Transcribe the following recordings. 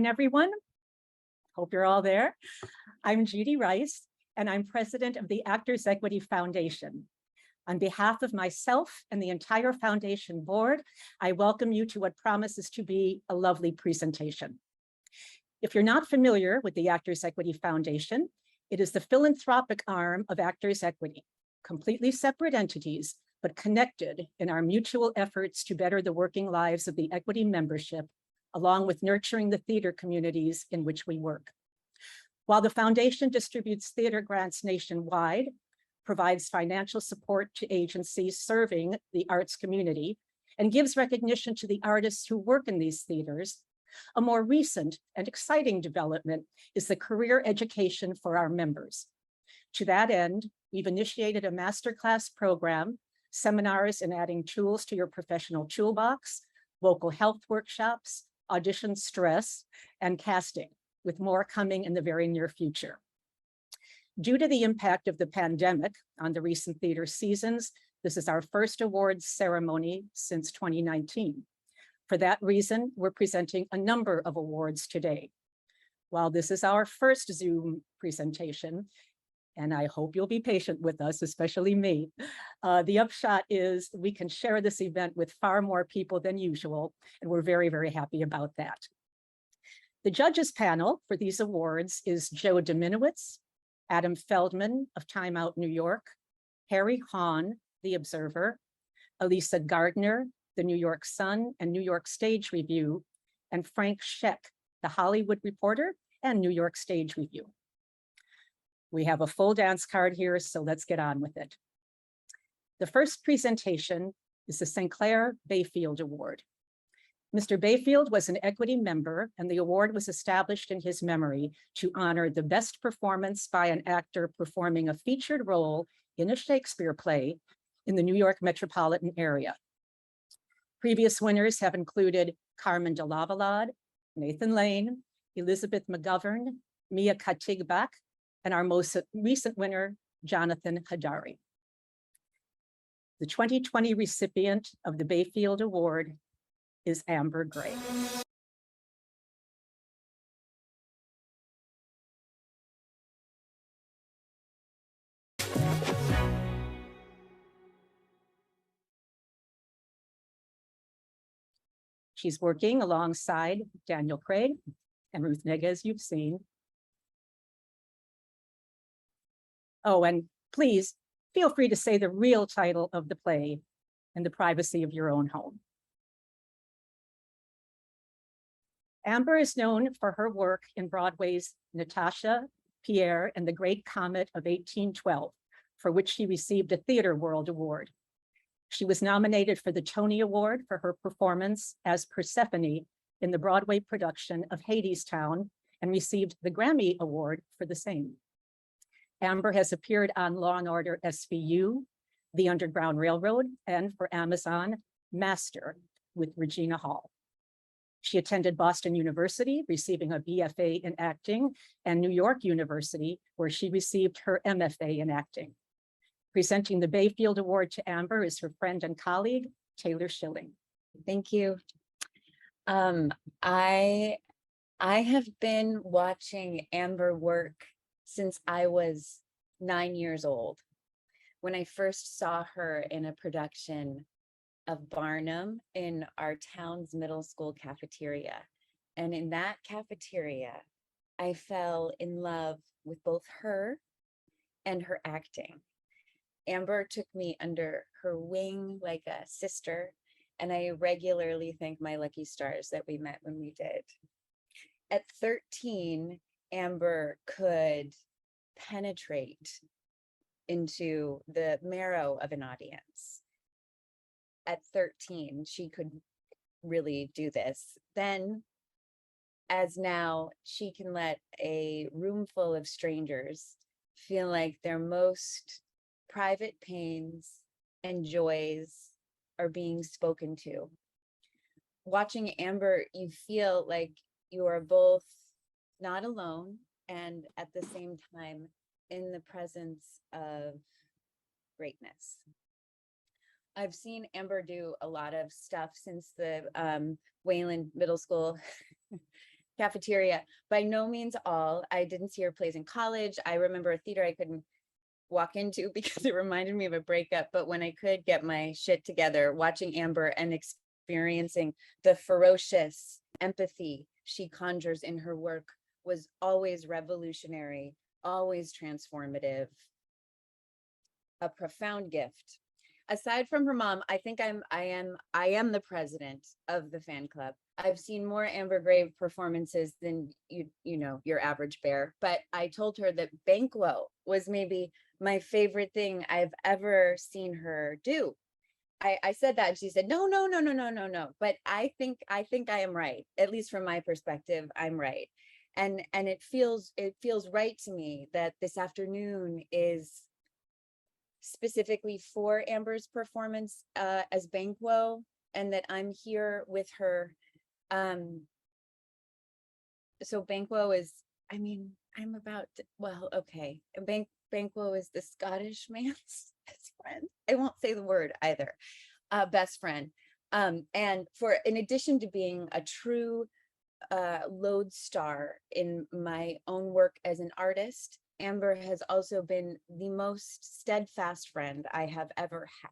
everyone. Hope you're all there. I'm Judy Rice, and I'm president of the Actors Equity Foundation. On behalf of myself and the entire foundation board, I welcome you to what promises to be a lovely presentation. If you're not familiar with the Actors Equity Foundation, it is the philanthropic arm of Actors Equity, completely separate entities, but connected in our mutual efforts to better the working lives of the Equity membership, along with nurturing the theater communities in which we work. While the foundation distributes theater grants nationwide, provides financial support to agencies serving the arts community, and gives recognition to the artists who work in these theaters, a more recent and exciting development is the career education for our members. To that end, we've initiated a masterclass program, seminars in adding tools to your professional toolbox, vocal health workshops, audition stress, and casting, with more coming in the very near future. Due to the impact of the pandemic on the recent theater seasons, this is our first awards ceremony since 2019. For that reason, we're presenting a number of awards today. While this is our first Zoom presentation, and I hope you'll be patient with us, especially me, the upshot is we can share this event with far more people than usual, and we're very, very happy about that. The judges panel for these awards is Joe Dominowitz, Adam Feldman of Time Out New York, Harry Hahn, The Observer, Elisa Gardner, The New York Sun and New York Stage Review, and Frank Scheck, The Hollywood Reporter and New York Stage Review. We have a full dance card here, so let's get on with it. The first presentation is the St. Clair Bayfield Award. Mr. Bayfield was an Equity member, and the award was established in his memory to honor the best performance by an actor performing a featured role in a Shakespeare play in the New York metropolitan area. Previous winners have included Carmen de Lavalade, Nathan Lane, Elizabeth McGovern, Mia Katigbak, and our most recent winner, Jonathan Hadari. The 2020 recipient of the Bayfield Award is Amber Gray. She's working alongside Daniel Craig and Ruth Negga, as you've seen. Oh, and please feel free to say the real title of the play in the privacy of your own home. Amber is known for her work in Broadway's Natasha, Pierre, and the Great Comet of 1812, for which she received a Theatre World Award. She was nominated for the Tony Award for her performance as Persephone in the Broadway production of Hadestown and received the Grammy Award for the same. Amber has appeared on Law & Order SVU, The Underground Railroad, and for Amazon, Master with Regina Hall. She attended Boston University, receiving a BFA in acting, and New York University, where she received her MFA in acting. Presenting the Bayfield Award to Amber is her friend and colleague, Taylor Schilling. Thank you. I have been watching Amber work since I was 9 years old, when I first saw her in a production of Barnum in our town's middle school cafeteria. And in that cafeteria, I fell in love with both her and her acting. Amber took me under her wing like a sister, and I regularly thank my lucky stars that we met when we did. At 13, Amber could penetrate into the marrow of an audience. At 13, she could really do this. Then, as now, she can let a room full of strangers feel like their most private pains and joys are being spoken to. Watching Amber, you feel like you are both not alone and at the same time in the presence of greatness. I've seen Amber do a lot of stuff since the Wayland Middle School cafeteria. By no means all. I didn't see her plays in college. I remember a theater I couldn't walk into because it reminded me of a breakup. But when I could get my shit together, watching Amber and experiencing the ferocious empathy she conjures in her work was always revolutionary, always transformative, a profound gift. Aside from her mom, I think I am the president of the fan club. I've seen more Amber Grave performances than you know, your average bear, but I told her that Banquo was maybe my favorite thing I've ever seen her do. I said that and she said, no, no, no, no, no, no, no. But I think I am right. At least from my perspective, I'm right. And it feels right to me that this afternoon is specifically for Amber's performance as Banquo, and that I'm here with her. So Banquo is, I mean, I'm about to, well, okay. Banquo is the Scottish man's best friend. I won't say the word either. Best friend. And in addition to being a true lodestar in my own work as an artist, Amber has also been the most steadfast friend I have ever had.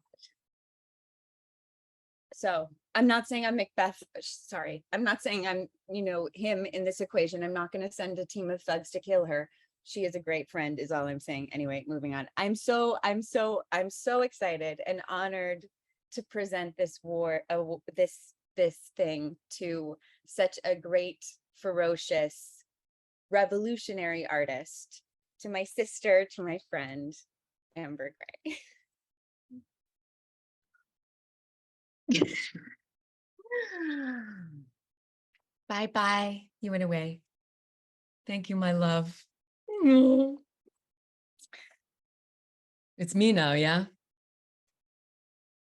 So I'm not saying I'm Macbeth, sorry. I'm not saying I'm, you know, him in this equation. I'm not going to send a team of thugs to kill her. She is a great friend is all I'm saying. Anyway, moving on. I'm so excited and honored to present this this thing to such a great, ferocious, revolutionary artist, to my sister, to my friend, Amber Gray. Bye. You went away. Thank you, my love. It's me now, yeah?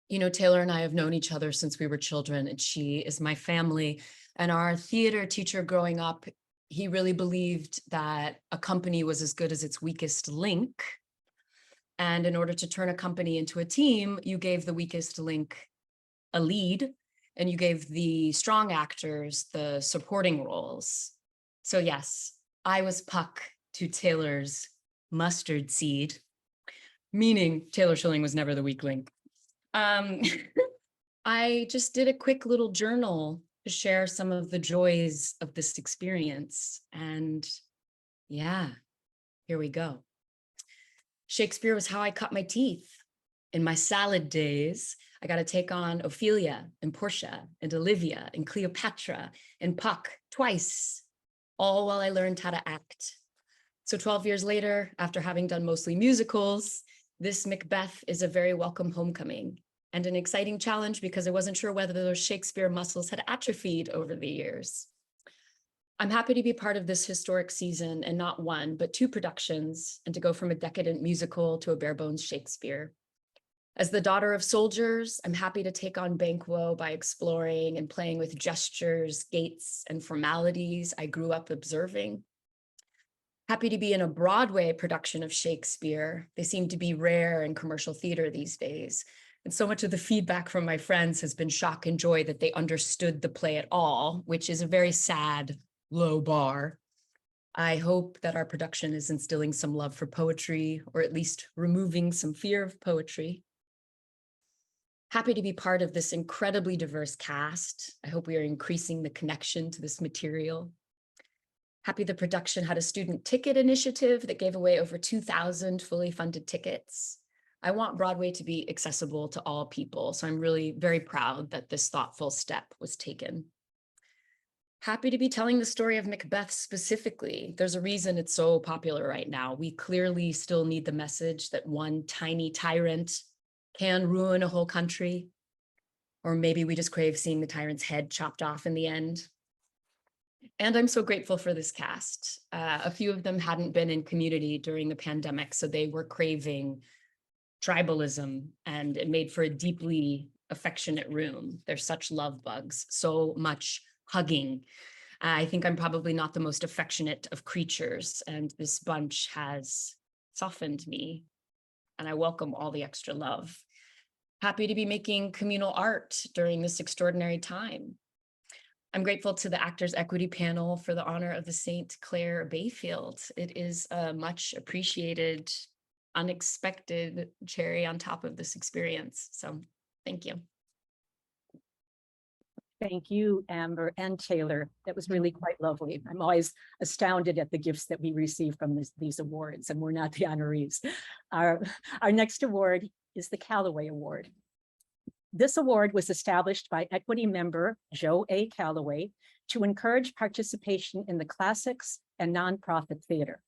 You know, Taylor and I have known each other since we were children, and she is my family. And our theater teacher growing up, he really believed that a company was as good as its weakest link. And in order to turn a company into a team, you gave the weakest link a lead, and you gave the strong actors the supporting roles. So yes, I was Puck to Taylor's mustard seed, meaning Taylor Schilling was never the weak link. I just did a quick little journal to share some of the joys of this experience. And yeah, here we go. Shakespeare was how I cut my teeth. In my salad days, I got to take on Ophelia and Portia and Olivia and Cleopatra and Puck twice, all while I learned how to act. So 12 years later, after having done mostly musicals, this Macbeth is a very welcome homecoming and an exciting challenge because I wasn't sure whether those Shakespeare muscles had atrophied over the years. I'm happy to be part of this historic season, and not one, but two productions, and to go from a decadent musical to a bare bones Shakespeare. As the daughter of soldiers, I'm happy to take on Banquo by exploring and playing with gestures, gaits, and formalities I grew up observing. Happy to be in a Broadway production of Shakespeare. They seem to be rare in commercial theater these days. And so much of the feedback from my friends has been shock and joy that they understood the play at all, which is a very sad, low bar. I hope that our production is instilling some love for poetry, or at least removing some fear of poetry. Happy to be part of this incredibly diverse cast. I hope we are increasing the connection to this material. Happy the production had a student ticket initiative that gave away over 2,000 fully funded tickets. I want Broadway to be accessible to all people, so I'm really very proud that this thoughtful step was taken. Happy to be telling the story of Macbeth specifically. There's a reason it's so popular right now. We clearly still need the message that one tiny tyrant can ruin a whole country, or maybe we just crave seeing the tyrant's head chopped off in the end. And I'm so grateful for this cast. A few of them hadn't been in community during the pandemic, so they were craving tribalism, and it made for a deeply affectionate room. They're such love bugs, so much hugging. I think I'm probably not the most affectionate of creatures, and this bunch has softened me, and I welcome all the extra love. Happy to be making communal art during this extraordinary time. I'm grateful to the Actors Equity Panel for the honor of the St. Clair Bayfield. It is a much appreciated, unexpected cherry on top of this experience. So thank you. Thank you, Amber and Taylor. That was really quite lovely. I'm always astounded at the gifts that we receive from these awards, and we're not the honorees. Our next award is the Callaway Award. This award was established by equity member Joe A. Callaway to encourage participation in the classics and nonprofit theater.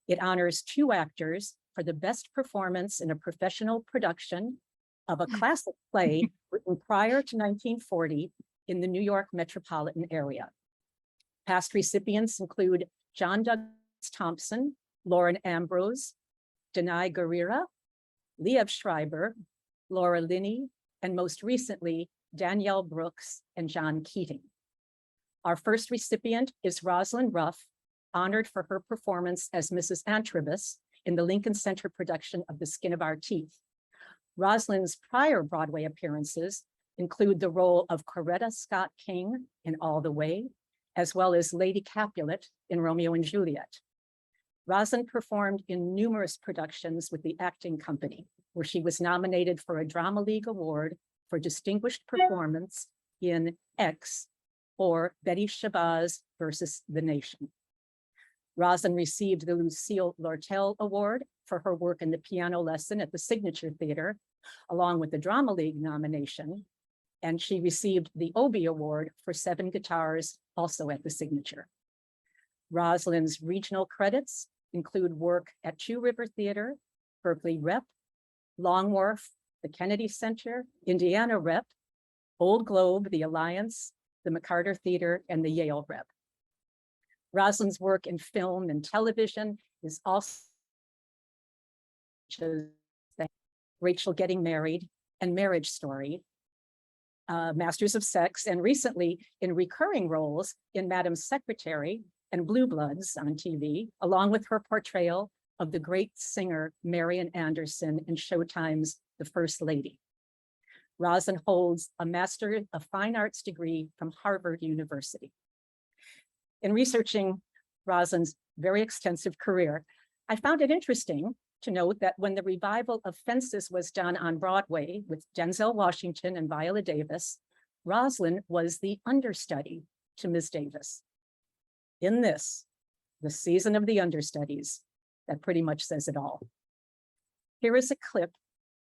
It honors 2 actors for the best performance in a professional production of a classic play written prior to 1940 in the New York metropolitan area. Past recipients include John Douglas Thompson, Lauren Ambrose, Denai Guerrera, Liev Schreiber, Laura Linney, and most recently, Danielle Brooks and John Keating. Our first recipient is Roslyn Ruff, honored for her performance as Mrs. Antrobus in the Lincoln Center production of The Skin of Our Teeth. Roslyn's prior Broadway appearances include the role of Coretta Scott King in All the Way, as well as Lady Capulet in Romeo and Juliet. Roslyn performed in numerous productions with the acting company, where she was nominated for a Drama League Award for Distinguished Performance in X or Betty Shabazz versus the Nation. Roslyn received the Lucille Lortel Award for her work in The Piano Lesson at the Signature Theater, along with the Drama League nomination, and she received the Obie Award for 7 guitars, also at the Signature. Roslyn's regional credits include work at Two River Theater, Berkeley Rep, Long Wharf, the Kennedy Center, Indiana Rep, Old Globe, the Alliance, the McCarter Theater, and the Yale Rep. Roslyn's work in film and television is also Rachel Getting Married and Marriage Story, Masters of Sex, and recently in recurring roles in Madam's Secretary and Blue Bloods on TV, along with her portrayal of the great singer Marian Anderson in Showtime's The First Lady. Roslyn holds a Master of Fine Arts degree from Harvard University. In researching Roslyn's very extensive career, I found it interesting to note that when the revival of Fences was done on Broadway with Denzel Washington and Viola Davis, Roslyn was the understudy to Ms. Davis. In this, the season of the understudies, that pretty much says it all. Here is a clip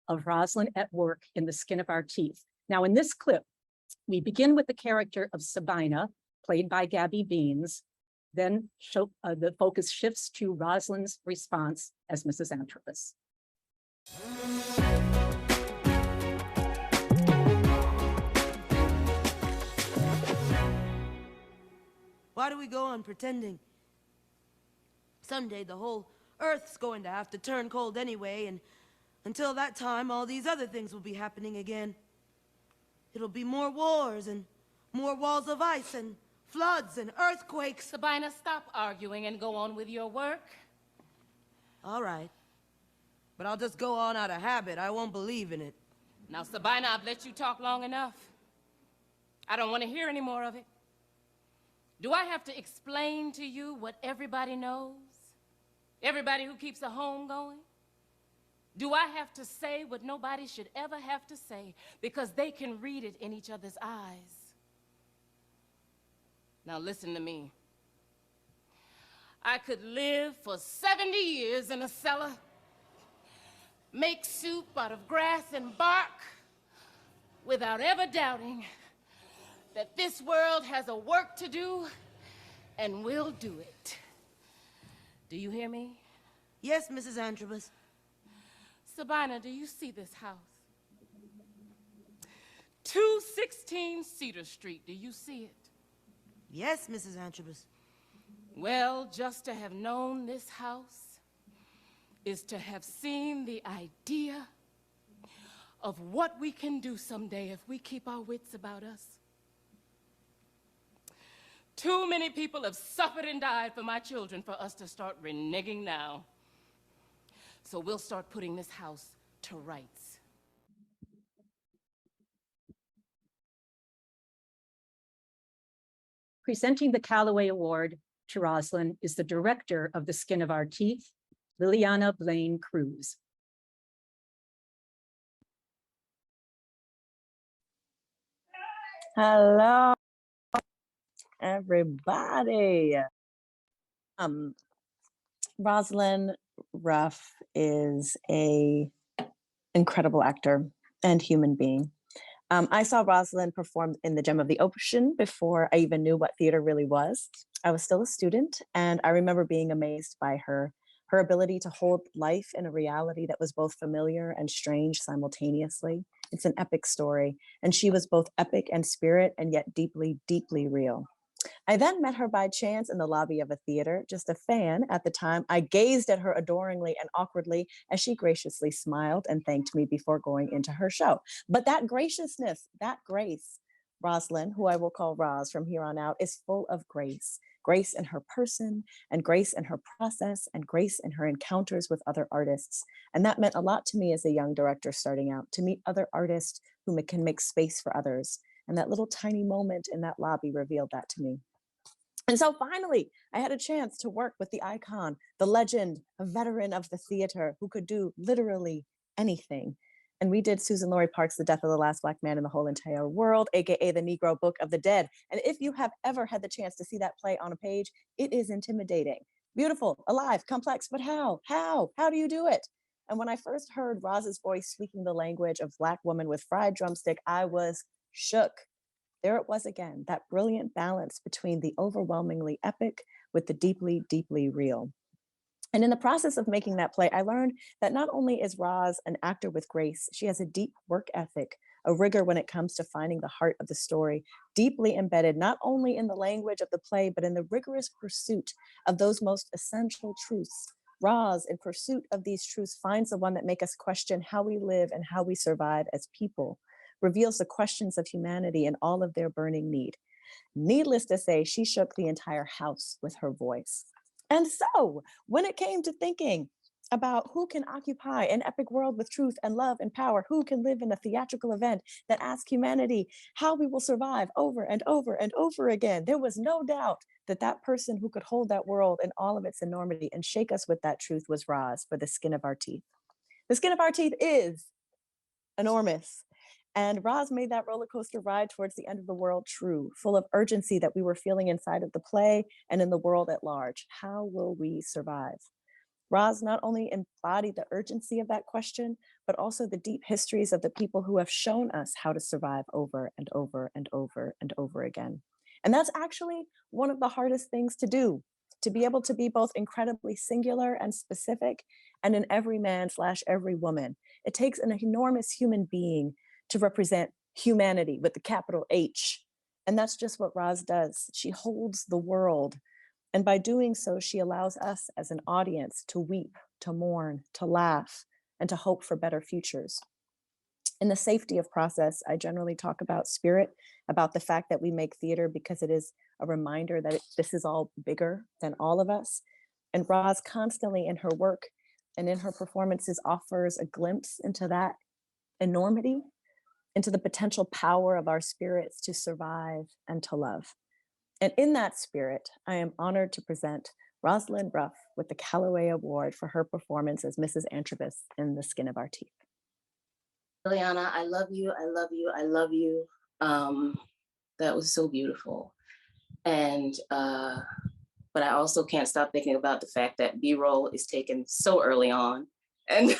of Roslyn at work in The Skin of Our Teeth. Now, in this clip, we begin with the character of Sabina, played by Gabby Beans. Then the focus shifts to Roslyn's response as Mrs. Antrobus. Why do we go on pretending? Someday the whole Earth's going to have to turn cold anyway, and until that time, all these other things will be happening again. It'll be more wars and more walls of ice and floods and earthquakes. Sabina, stop arguing and go on with your work. All right. But I'll just go on out of habit. I won't believe in it. Now, Sabina, I've let you talk long enough. I don't want to hear any more of it. Do I have to explain to you what everybody knows? Everybody who keeps a home going? Do I have to say what nobody should ever have to say because they can read it in each other's eyes? Now listen to me. I could live for 70 years in a cellar, make soup out of grass and bark, without ever doubting that this world has a work to do and will do it. Do you hear me? Yes, Mrs. Antrobus. Sabina, do you see this house? 216 Cedar Street, do you see it? Yes, Mrs. Antrobus. Well, just to have known this house is to have seen the idea of what we can do someday if we keep our wits about us. Too many people have suffered and died for my children for us to start reneging now. So we'll start putting this house to rights. Presenting the Callaway Award to Roslyn is the director of The Skin of Our Teeth, Liliana Blaine Cruz. Hello, everybody. Roslyn Ruff is an incredible actor and human being. I saw Roslyn perform in The Gem of the Ocean before I even knew what theater really was. I was still a student, and I remember being amazed by her ability to hold life in a reality that was both familiar and strange simultaneously. It's an epic story, and she was both epic and spirit, and yet deeply, deeply real. I then met her by chance in the lobby of a theater, just a fan at the time. I gazed at her adoringly and awkwardly as she graciously smiled and thanked me before going into her show. But that graciousness, that grace, Roslyn, who I will call Roz from here on out, is full of grace. Grace in her person, and grace in her process, and grace in her encounters with other artists. And that meant a lot to me as a young director starting out, to meet other artists who can make space for others. And that little tiny moment in that lobby revealed that to me. And so finally, I had a chance to work with the icon, the legend, a veteran of the theater who could do literally anything. And we did Susan Laurie Park's The Death of the Last Black Man in the Whole Entire World, AKA the Negro Book of the Dead. And if you have ever had the chance to see that play on a page, it is intimidating. Beautiful, alive, complex, but how? How do you do it? And when I first heard Roz's voice speaking the language of Black woman with fried drumstick, I was shook. There it was again, that brilliant balance between the overwhelmingly epic with the deeply, deeply real. And in the process of making that play, I learned that not only is Roz an actor with grace, she has a deep work ethic, a rigor when it comes to finding the heart of the story, deeply embedded not only in the language of the play, but in the rigorous pursuit of those most essential truths. Roz, in pursuit of these truths, finds the one that make us question how we live and how we survive as people, reveals the questions of humanity and all of their burning need. Needless to say, she shook the entire house with her voice. And so when it came to thinking about who can occupy an epic world with truth and love and power, who can live in a theatrical event that asks humanity how we will survive over and over and over again, there was no doubt that that person who could hold that world in all of its enormity and shake us with that truth was Roz for The Skin of Our Teeth. The Skin of Our Teeth is enormous. And Roz made that roller coaster ride towards the end of the world true, full of urgency that we were feeling inside of the play and in the world at large. How will we survive? Roz not only embodied the urgency of that question, but also the deep histories of the people who have shown us how to survive over and over and over and over again. And that's actually one of the hardest things to do, to be able to be both incredibly singular and specific and an every man / every woman. It takes an enormous human being to represent humanity with the capital H. And that's just what Roz does. She holds the world. And by doing so, she allows us as an audience to weep, to mourn, to laugh, and to hope for better futures. In the safety of process, I generally talk about spirit, about the fact that we make theater because it is a reminder that this is all bigger than all of us. And Roz constantly in her work and in her performances offers a glimpse into that enormity, into the potential power of our spirits to survive and to love. And in that spirit, I am honored to present Roslyn Ruff with the Callaway Award for her performance as Mrs. Antrobus in The Skin of Our Teeth. Liliana, I love you, I love you, I love you. That was so beautiful. And, but I also can't stop thinking about the fact that B-roll is taken so early on. And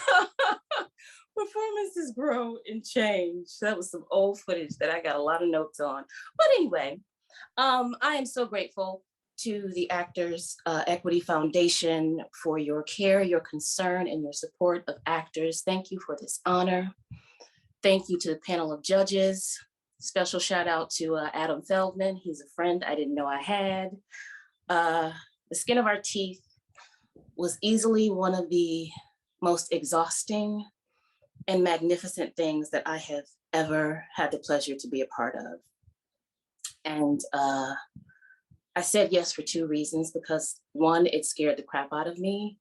performances grow and change. That was some old footage that I got a lot of notes on. But anyway, I am so grateful to the Actors Equity Foundation for your care, your concern, and your support of actors. Thank you for this honor. Thank you to the panel of judges. Special shout out to Adam Feldman. He's a friend I didn't know I had. The Skin of Our Teeth was easily one of the most exhausting and magnificent things that I have ever had the pleasure to be a part of. And I said yes for two reasons, because one, it scared the crap out of me.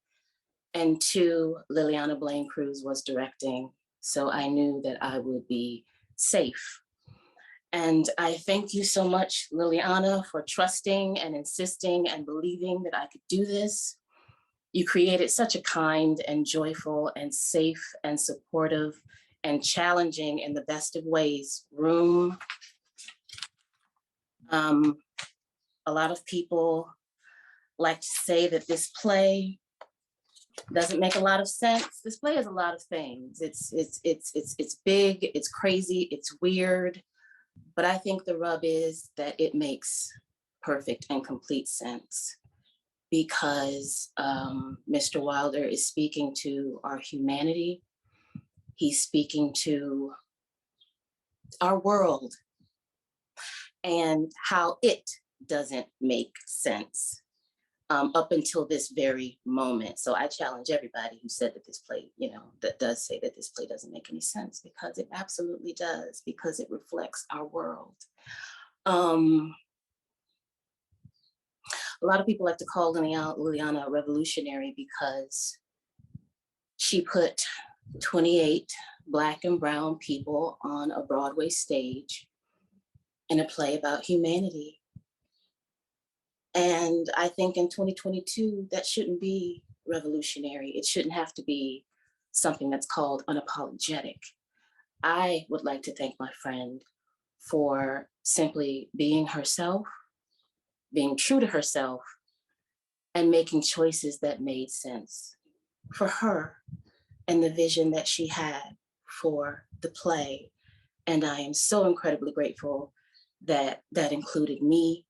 And two, Liliana Blaine Cruz was directing. So I knew that I would be safe. And I thank you so much, Liliana, for trusting and insisting and believing that I could do this. You created such a kind and joyful and safe and supportive and challenging in the best of ways room. A lot of people like to say that this play doesn't make a lot of sense. This play is a lot of things. It's big, it's crazy, it's weird, but I think the rub is that it makes perfect and complete sense because Mr. Wilder is speaking to our humanity. He's speaking to our world and how it doesn't make sense up until this very moment. So I challenge everybody who said that this play, that does say that this play doesn't make any sense, because it absolutely does, because it reflects our world. A lot of people like to call Liliana a revolutionary because she put 28 Black and brown people on a Broadway stage in a play about humanity. And I think in 2022, that shouldn't be revolutionary. It shouldn't have to be something that's called unapologetic. I would like to thank my friend for simply being herself, being true to herself, and making choices that made sense for her and the vision that she had for the play. And I am so incredibly grateful that that included me.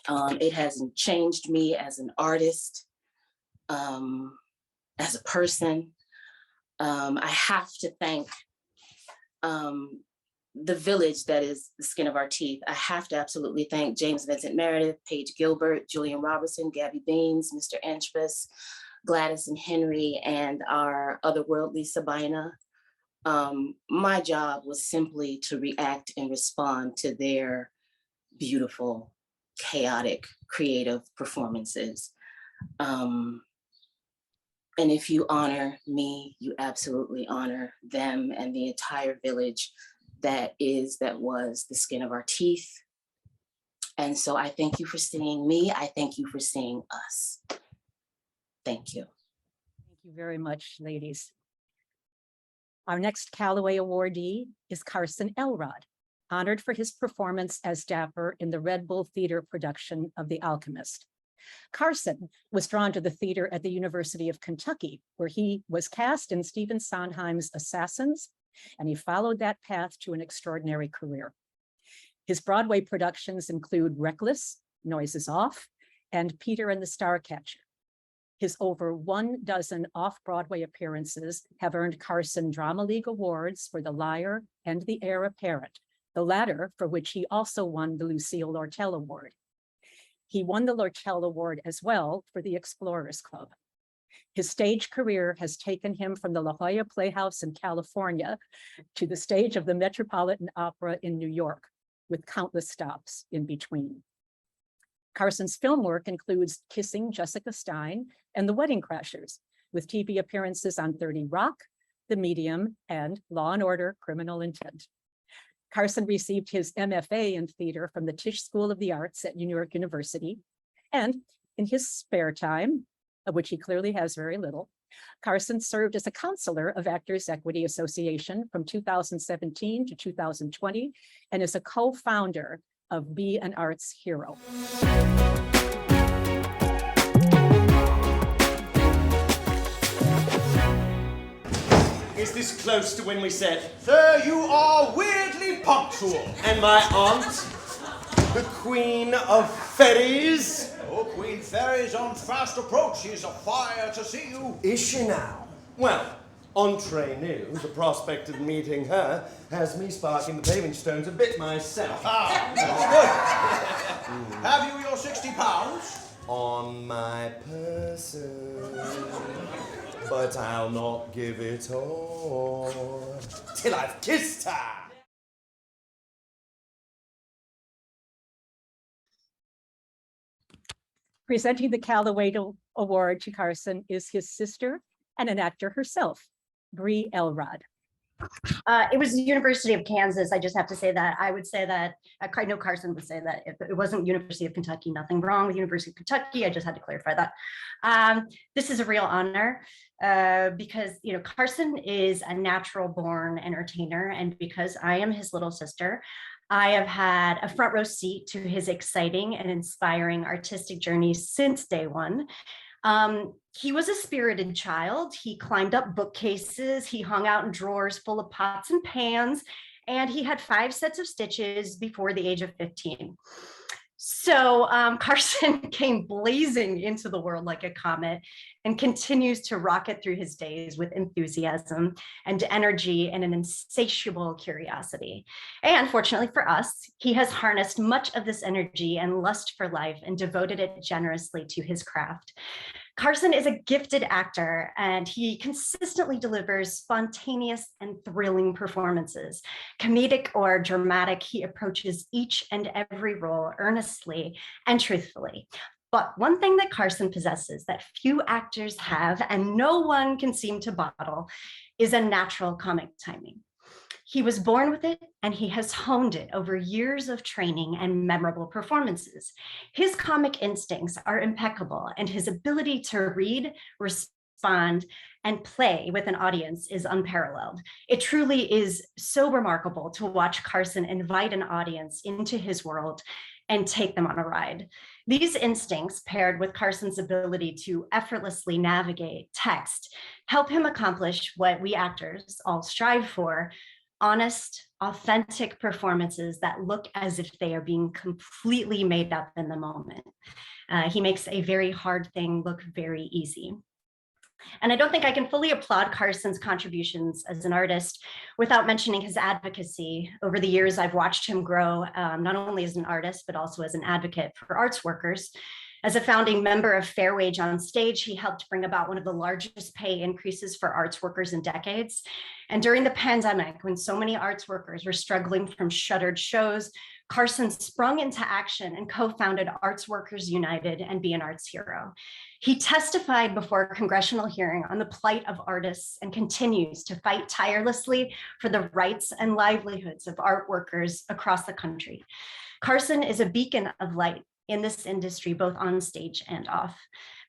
It hasn't changed me as an artist, as a person. I have to thank the village that is the skin of our teeth. I have to absolutely thank James Vincent Meredith, Paige Gilbert, Julian Robertson, Gabby Baines, Mr. Antrobus, Gladys and Henry, and our otherworldly Sabina. My job was simply to react and respond to their beautiful, chaotic, creative performances. And if you honor me, you absolutely honor them and the entire village that was the skin of our teeth. And so I thank you for seeing me. I thank you for seeing us. Thank you. Thank you very much, ladies. Our next Callaway awardee is Carson Elrod, honored for his performance as Dapper in the Red Bull Theater production of The Alchemist. Carson was drawn to the theater at the University of Kentucky, where he was cast in Stephen Sondheim's Assassins, and he followed that path to an extraordinary career. His Broadway productions include Reckless, Noises Off, and Peter and the Starcatcher. His over 12 off-Broadway appearances have earned Carson Drama League awards for The Liar and The Heir Apparent, the latter for which he also won the Lucille Lortel Award. He won the Lortel Award as well for The Explorers Club. His stage career has taken him from the La Jolla Playhouse in California to the stage of the Metropolitan Opera in New York, with countless stops in between. Carson's film work includes Kissing Jessica Stein and The Wedding Crashers, with TV appearances on 30 Rock, The Medium, and Law and Order: Criminal Intent. Carson received his MFA in theater from the Tisch School of the Arts at New York University. And in his spare time, of which he clearly has very little, Carson served as a counselor of Actors Equity Association from 2017 to 2020, and is a co-founder of Be an Arts Hero. Is this close to when we said? Sir, you are weirdly punctual. And my aunt, the Queen of Fairies? Oh, Queen Fairy's on fast approach. She's a fire to see you. Is she now? Well, entre nous, the prospect of meeting her has me sparking the paving stones a bit myself. Ah, that's good. Have you your £60? On my person. But I'll not give it all till I've kissed her. Presenting the Callaway Award to Carson is his sister and an actor herself, Bree Elrod. It was the University of Kansas. I just have to say that. I would say that, I know Carson would say that if it wasn't University of Kentucky, nothing wrong with University of Kentucky. I just had to clarify that. This is a real honor because, you know, Carson is a natural born entertainer, and because I am his little sister, I have had a front row seat to his exciting and inspiring artistic journey since day one. He was a spirited child. He climbed up bookcases. He hung out in drawers full of pots and pans, and he had 5 sets of stitches before the age of 15. So Carson came blazing into the world like a comet and continues to rocket through his days with enthusiasm and energy and an insatiable curiosity. And fortunately for us, he has harnessed much of this energy and lust for life and devoted it generously to his craft. Carson is a gifted actor, and he consistently delivers spontaneous and thrilling performances. Comedic or dramatic, he approaches each and every role earnestly and truthfully. But one thing that Carson possesses that few actors have and no one can seem to bottle is a natural comic timing. He was born with it, and he has honed it over years of training and memorable performances. His comic instincts are impeccable, and his ability to read, respond, and play with an audience is unparalleled. It truly is so remarkable to watch Carson invite an audience into his world and take them on a ride. These instincts, paired with Carson's ability to effortlessly navigate text, help him accomplish what we actors all strive for: honest, authentic performances that look as if they are being completely made up in the moment. He makes a very hard thing look very easy. And I don't think I can fully applaud Carson's contributions as an artist without mentioning his advocacy. Over the years, I've watched him grow, not only as an artist, but also as an advocate for arts workers. As a founding member of Fair Wage on Stage, he helped bring about one of the largest pay increases for arts workers in decades. And during the pandemic, when so many arts workers were struggling from shuttered shows, Carson sprung into action and co-founded Arts Workers United and Be an Arts Hero. He testified before a congressional hearing on the plight of artists and continues to fight tirelessly for the rights and livelihoods of art workers across the country. Carson is a beacon of light in this industry, both on stage and off.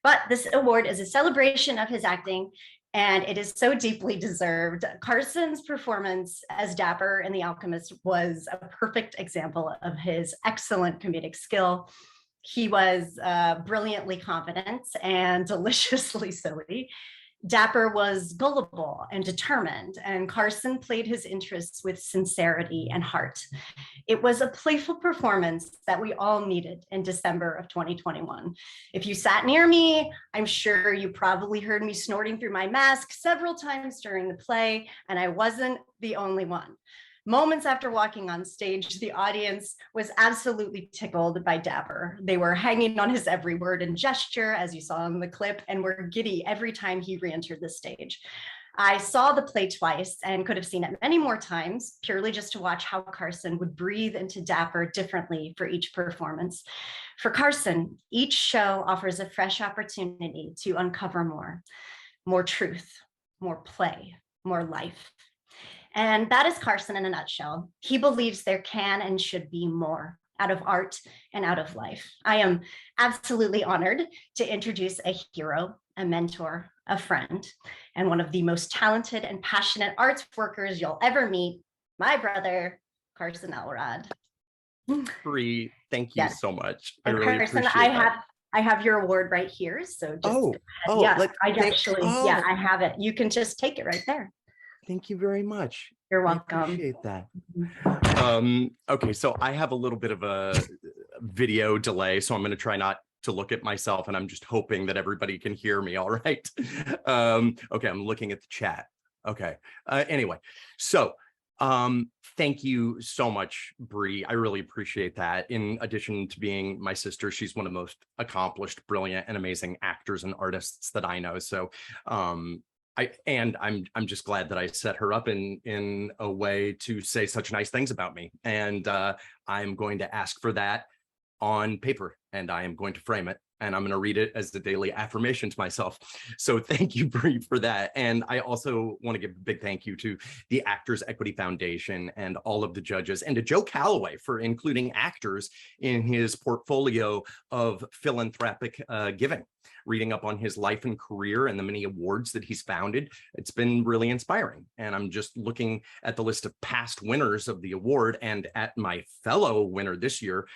But this award is a celebration of his acting, and it is so deeply deserved. Carson's performance as Dapper in The Alchemist was a perfect example of his excellent comedic skill. He was brilliantly confident and deliciously silly. Dapper was gullible and determined, and Carson played his interests with sincerity and heart. It was a playful performance that we all needed in December of 2021. If you sat near me, I'm sure you probably heard me snorting through my mask several times during the play, and I wasn't the only one. Moments after walking on stage, the audience was absolutely tickled by Dapper. They were hanging on his every word and gesture, as you saw in the clip, and were giddy every time he re-entered the stage. I saw the play twice and could have seen it many more times, purely just to watch how Carson would breathe into Dapper differently for each performance. For Carson, each show offers a fresh opportunity to uncover more truth, more play, more life. And that is Carson in a nutshell. He believes there can and should be more out of art and out of life. I am absolutely honored to introduce a hero, a mentor, a friend, and one of the most talented and passionate arts workers you'll ever meet, my brother, Carson Elrod. Bree, thank you so much. I And really Carson, appreciate that. I have your award right here. So just I have it. You can just take it right there. Thank you very much. You're welcome. I appreciate that. Okay, so I have a little bit of a video delay, so I'm going to try not to look at myself, and I'm just hoping that everybody can hear me all right. Okay, I'm looking at the chat. Okay, anyway, so thank you so much, Bree. I really appreciate that. In addition to being my sister, she's one of the most accomplished, brilliant, and amazing actors and artists that I know. So I'm just glad that I set her up in a way to say such nice things about me. And I'm going to ask for that on paper, and I am going to frame it, and I'm going to read it as the daily affirmation to myself. So thank you, Bree, for that. And I also want to give a big thank you to the Actors Equity Foundation and all of the judges, and to Joe Callaway for including actors in his portfolio of philanthropic giving. Reading up on his life and career and the many awards that he's founded, it's been really inspiring. And I'm just looking at the list of past winners of the award and at my fellow winner this year,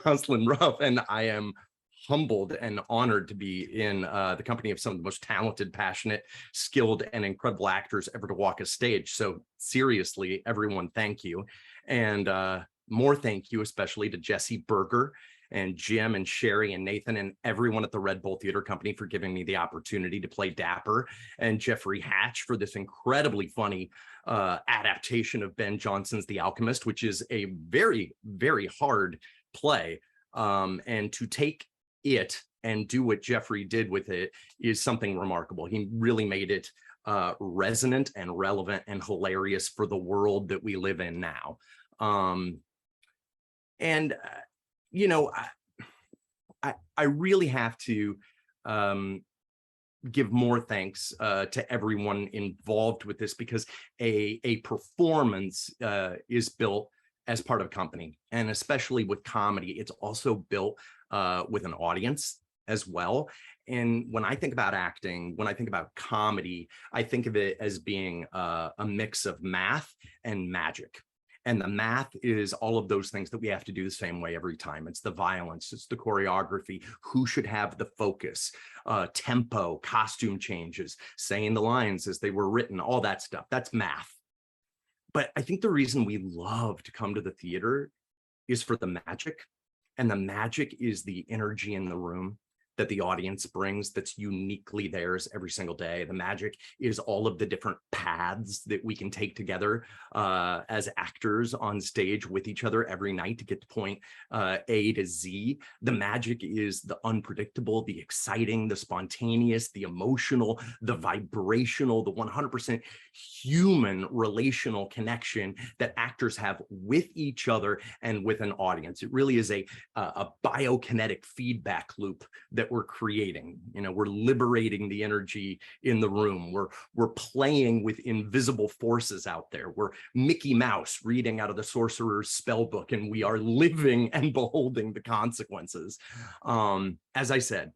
Roslyn Ruff, and I am humbled and honored to be in the company of some of the most talented, passionate, skilled, and incredible actors ever to walk a stage. So seriously, everyone, thank you. And more thank you, especially to Jesse Berger and Jim and Sherry and Nathan and everyone at the Red Bull Theater Company for giving me the opportunity to play Dapper, and Jeffrey Hatch for this incredibly funny adaptation of Ben Jonson's The Alchemist, which is a very, very hard play. And to take it and do what Jeffrey did with it is something remarkable. He really made it resonant and relevant and hilarious for the world that we live in now. You know, I really have to give more thanks to everyone involved with this, because a performance is built as part of a company, and especially with comedy, it's also built with an audience as well. And when I think about acting, when I think about comedy, I think of it as being a mix of math and magic. And the math is all of those things that we have to do the same way every time. It's the violence, it's the choreography, who should have the focus, tempo, costume changes, saying the lines as they were written, all that stuff. That's math. But I think the reason we love to come to the theater is for the magic. And the magic is the energy in the room that the audience brings that's uniquely theirs every single day. The magic is all of the different paths that we can take together as actors on stage with each other every night to get to point A to Z. The magic is the unpredictable, the exciting, the spontaneous, the emotional, the vibrational, the 100% human relational connection that actors have with each other and with an audience. It really is a biokinetic feedback loop that we're creating. You know, we're liberating the energy in the room. We're playing with invisible forces out there. We're Mickey Mouse reading out of the Sorcerer's spell book, and we are living and beholding the consequences. As I said,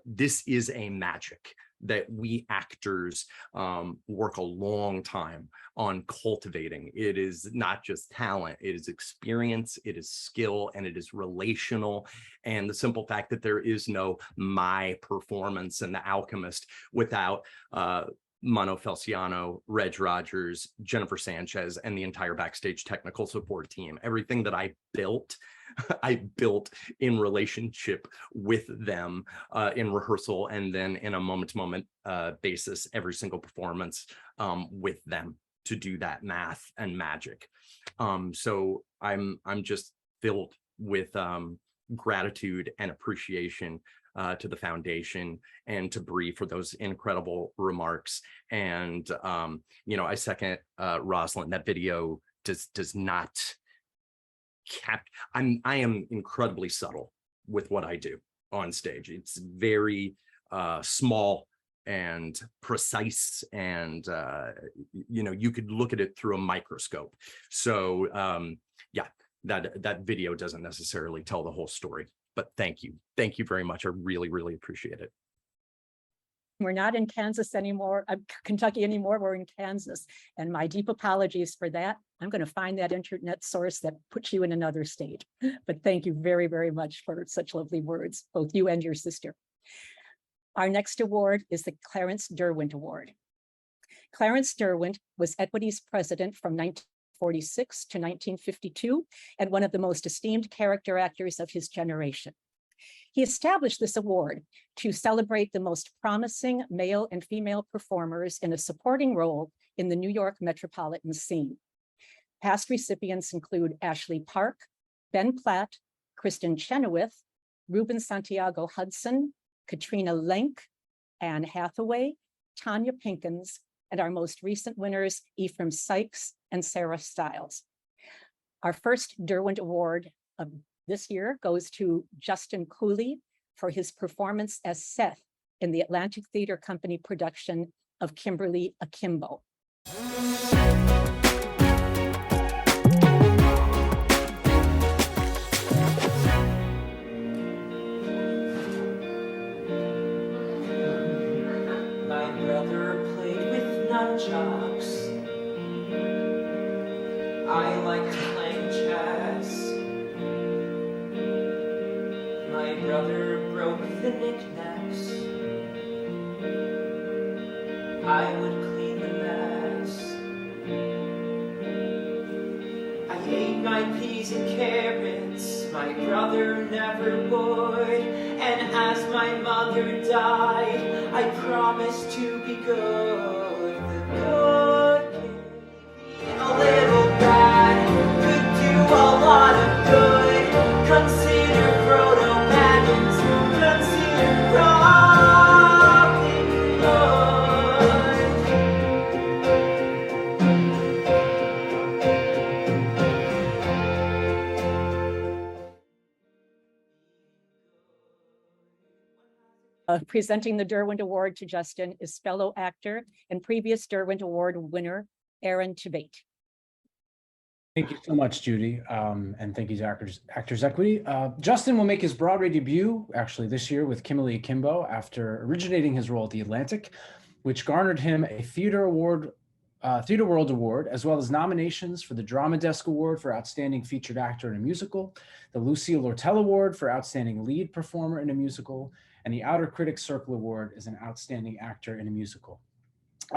this is a magic that we actors work a long time on cultivating. It is not just talent, it is experience, it is skill, and it is relational. And the simple fact that there is no my performance in The Alchemist without Mano Feliciano, Reg Rogers, Jennifer Sanchez, and the entire backstage technical support team. Everything that I built in relationship with them in rehearsal, and then in a moment-to-moment basis, every single performance with them to do that math and magic. So I'm just filled with gratitude and appreciation to the foundation and to Bree for those incredible remarks. And you know, I second Roslyn. That video does not I am incredibly subtle with what I do on stage. It's very small and precise, and you know, you could look at it through a microscope. So yeah, that video doesn't necessarily tell the whole story. But thank you very much. I really appreciate it. We're not in Kansas anymore, Kentucky anymore, we're in Kansas. And my deep apologies for that. I'm going to find that internet source that puts you in another state. But thank you very much for such lovely words, both you and your sister. Our next award is the Clarence Derwent Award. Clarence Derwent was Equity's president from 1946 to 1952, and one of the most esteemed character actors of his generation. He established this award to celebrate the most promising male and female performers in a supporting role in the New York metropolitan scene. Past recipients include Ashley Park, Ben Platt, Kristen Chenoweth, Ruben Santiago Hudson, Katrina Lenk, Anne Hathaway, Tanya Pinkins, and our most recent winners, Ephraim Sykes and Sarah Stiles. Our first Derwent Award This year goes to Justin Cooley for his performance as Seth in the Atlantic Theater Company production of Kimberly Akimbo. My brother played with nunchucks. I liked playing chess. My brother broke the knickknacks. I would clean the mess. I ate my peas and carrots. My brother never would. And as my mother died, I promised to be good. The good can be a little bad, could do a lot of good. Consider Frodo Baggins, consider Robin Presenting the Derwent Award to Justin is fellow actor and previous Derwent Award winner, Aaron Tveit. Thank you so much, Judy, and thank you to Actors Equity. Justin will make his Broadway debut actually this year with Kimberly Akimbo after originating his role at the Atlantic, which garnered him a Theater World Award, as well as nominations for the Drama Desk Award for Outstanding Featured Actor in a Musical, the Lucille Lortel Award for Outstanding Lead Performer in a Musical, and the Outer Critics Circle Award as an Outstanding Actor in a Musical.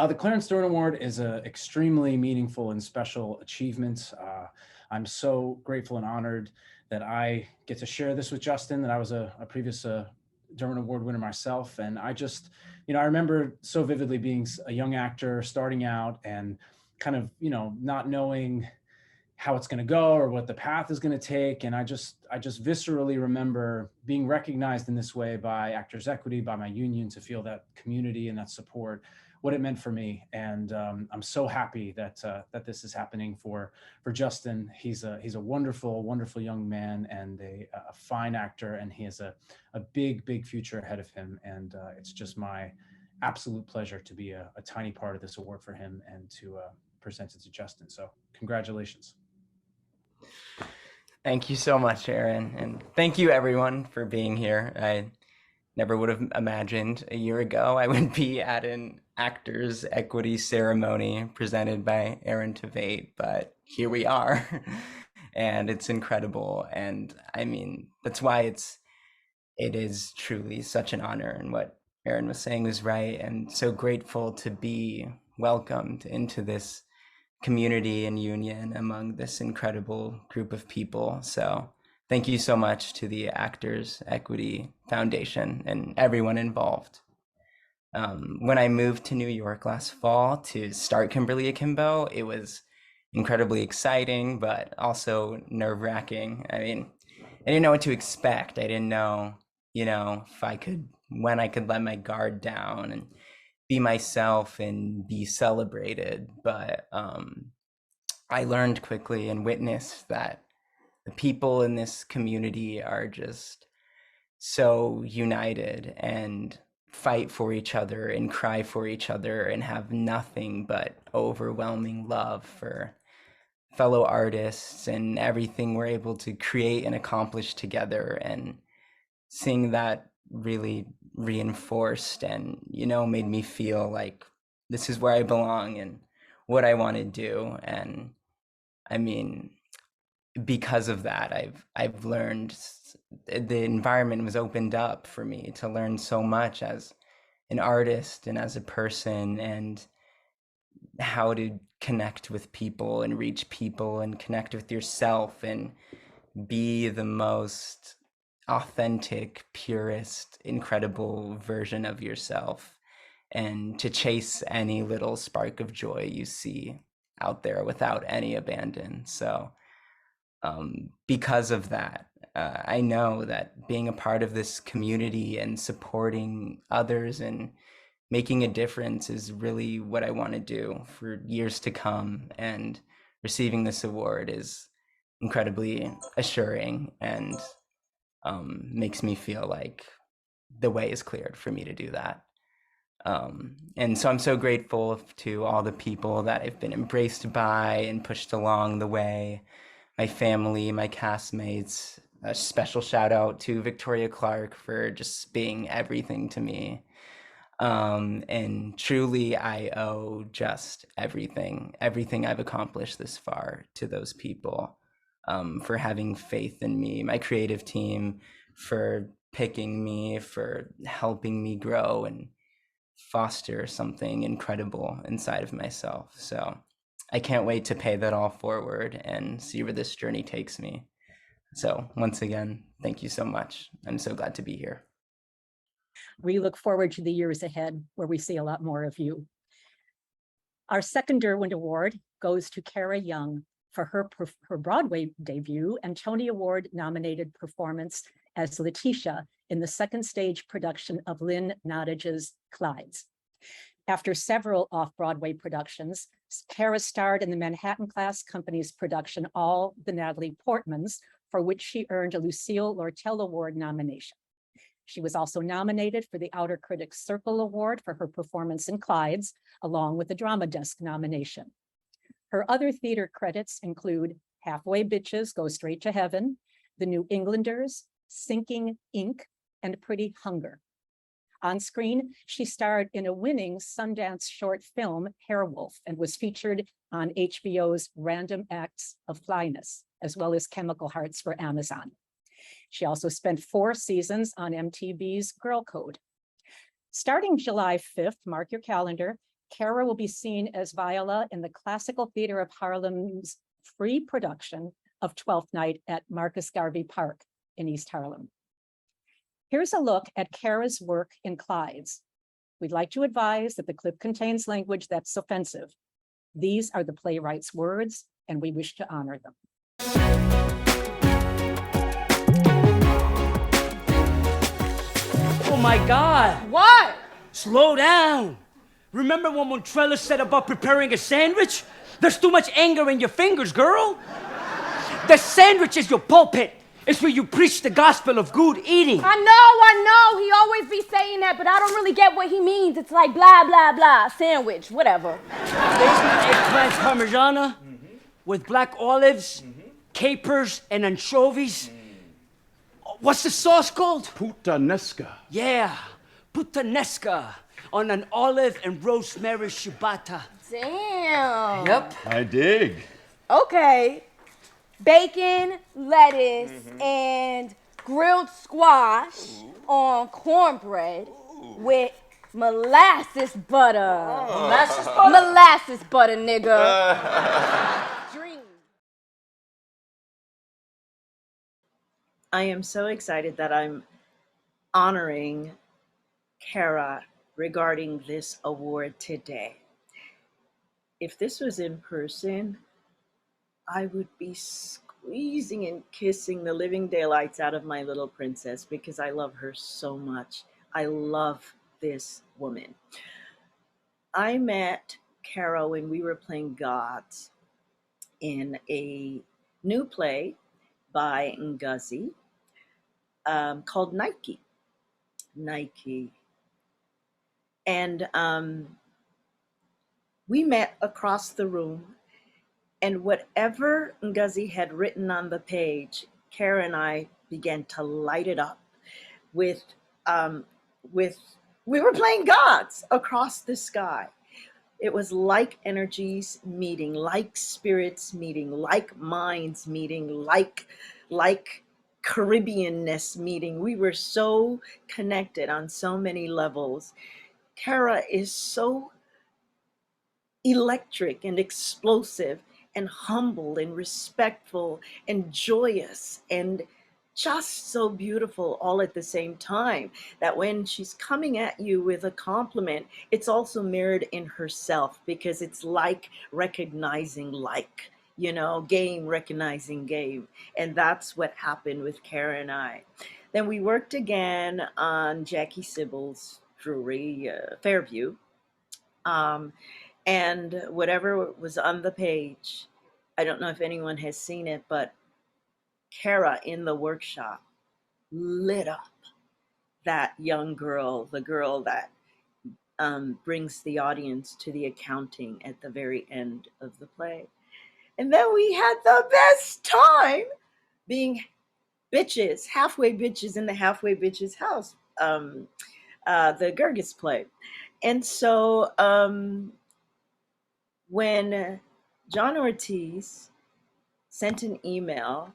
The Clarence Derwent Award is an extremely meaningful and special achievement. I'm so grateful and honored that I get to share this with Justin, that I was a previous Derwent Award winner myself. And I just, I remember so vividly being a young actor starting out and kind of, not knowing how it's going to go or what the path is going to take. And I just viscerally remember being recognized in this way by Actors Equity, by my union, to feel that community and that support, what it meant for me. And I'm so happy that that this is happening for Justin. He's a wonderful, wonderful young man and a fine actor, and he has a big future ahead of him. And it's just my absolute pleasure to be a tiny part of this award for him and to present it to Justin. So congratulations. Thank you so much, Aaron. And thank you everyone for being here. I never would have imagined a year ago I would be at an Actors Equity ceremony presented by Aaron Tveit, but here we are. And it's incredible. And I mean, that's why it is truly such an honor. And what Aaron was saying was right. And so grateful to be welcomed into this community and union among this incredible group of people. So thank you so much to the Actors Equity Foundation and everyone involved. When I moved to New York last fall to start Kimberly Akimbo, it was incredibly exciting, but also nerve-wracking. I mean, I didn't know what to expect. I didn't know, when I could let my guard down and be myself and be celebrated. But I learned quickly and witnessed that the people in this community are just so united and fight for each other and cry for each other and have nothing but overwhelming love for fellow artists and everything we're able to create and accomplish together. And seeing that really reinforced and, made me feel like this is where I belong and what I want to do. And I mean, because of that, I've learned, the environment was opened up for me to learn so much as an artist and as a person, and how to connect with people and reach people and connect with yourself and be the most authentic, purest, incredible version of yourself, and to chase any little spark of joy you see out there without any abandon. So because of that, I know that being a part of this community and supporting others and making a difference is really what I want to do for years to come. And receiving this award is incredibly assuring and makes me feel like the way is cleared for me to do that. And so I'm so grateful to all the people that I've been embraced by and pushed along the way, my family, my castmates. A special shout out to Victoria Clark for just being everything to me. And truly, I owe just everything I've accomplished this far to those people, for having faith in me, my creative team, for picking me, for helping me grow and foster something incredible inside of myself. So I can't wait to pay that all forward and see where this journey takes me. So once again, thank you so much. I'm so glad to be here. We look forward to the years ahead where we see a lot more of you. Our second Derwent Award goes to Kara Young for her Broadway debut and Tony Award nominated performance as Letitia in the second stage production of Lynn Nottage's Clydes. After several off-Broadway productions, Kara starred in the Manhattan Class Company's production All the Natalie Portmans, for which she earned a Lucille Lortel Award nomination. She was also nominated for the Outer Critics Circle Award for her performance in Clydes, along with the Drama Desk nomination. Her other theater credits include Halfway Bitches Go Straight to Heaven, The New Englanders, Sinking Ink, and Pretty Hunger. On screen, she starred in a winning Sundance short film, Hairwolf, and was featured on HBO's Random Acts of Flyness, as well as Chemical Hearts for Amazon. She also spent 4 seasons on MTV's Girl Code. Starting July 5th, mark your calendar, Kara will be seen as Viola in the Classical Theater of Harlem's free production of Twelfth Night at Marcus Garvey Park in East Harlem. Here's a look at Kara's work in Clydes. We'd like to advise that the clip contains language that's offensive. These are the playwright's words, and we wish to honor them. Oh my God. What? Slow down. Remember when Montrella said about preparing a sandwich? There's too much anger in your fingers, girl. The sandwich is your pulpit. It's where you preach the gospel of good eating. I know. He always be saying that, but I don't really get what he means. It's like blah, blah, blah, sandwich, whatever. Eggplant parmigiana with black olives, capers, and anchovies. What's the sauce called? Puttanesca. Yeah, puttanesca on an olive and rosemary ciabatta. Damn. Yep. I dig. Okay. Bacon, lettuce, and grilled squash on cornbread with molasses butter. Molasses butter? Molasses butter, nigga. Dream. I am so excited that I'm honoring Kara regarding this award today. If this was in person, I would be squeezing and kissing the living daylights out of my little princess because I love her so much. I love this woman. I met Kara when we were playing Gods in a new play by Ngozi called Nike. And we met across the room, and whatever Ngozi had written on the page, Kara and I began to light it up with we were playing Gods across the sky. It was like energies meeting, like spirits meeting, like minds meeting, like Caribbeanness meeting. We were so connected on so many levels. Kara is so electric and explosive and humble and respectful and joyous and just so beautiful all at the same time, that when she's coming at you with a compliment, it's also mirrored in herself, because it's like recognizing like, you know, game recognizing game. And that's what happened with Kara and I. Then we worked again on Jackie Sybil's Drury, Fairview. And whatever was on the page, I don't know if anyone has seen it, but Kara in the workshop lit up that young girl, the girl that brings the audience to the accounting at the very end of the play. And then we had the best time being bitches, halfway bitches in the halfway bitches house, the Gerges play. And so when John Ortiz sent an email,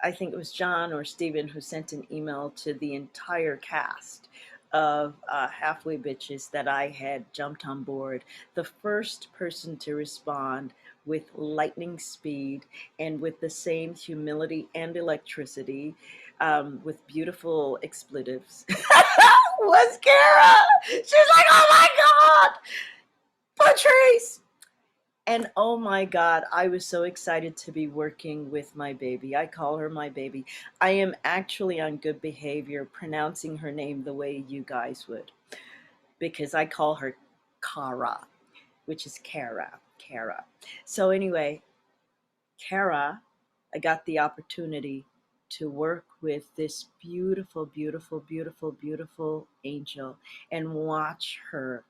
I think it was John or Stephen who sent an email to the entire cast of Halfway Bitches that I had jumped on board, the first person to respond with lightning speed and with the same humility and electricity, with beautiful expletives, was Kara. She's like, oh my God, Patrice. And oh my God, I was so excited to be working with my baby. I call her my baby. I am actually on good behavior pronouncing her name the way you guys would, because I call her Kara, which is Kara. So anyway, Kara, I got the opportunity to work with this beautiful, beautiful, beautiful, beautiful angel and watch her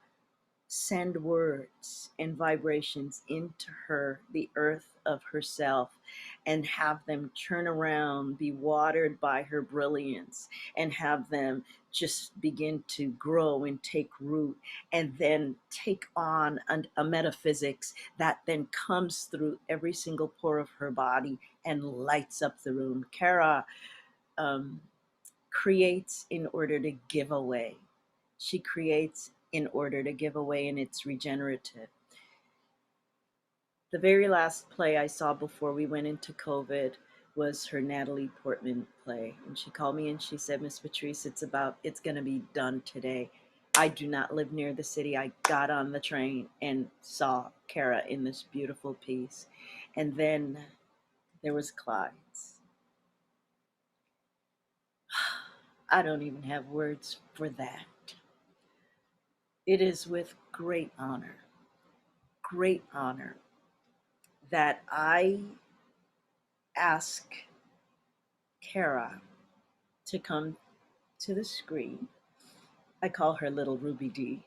send words and vibrations into her, the earth of herself, and have them turn around, be watered by her brilliance, and have them just begin to grow and take root, and then take on a metaphysics that then comes through every single pore of her body and lights up the room. Kara creates in order to give away. She creates in order to give away, and it's regenerative. The very last play I saw before we went into COVID was her Natalie Portman play. And she called me and she said, Miss Patrice, it's going to be done today. I do not live near the city. I got on the train and saw Kara in this beautiful piece. And then there was Clydes. I don't even have words for that. It is with great honor that I ask Kara to come to the screen. I call her little Ruby D.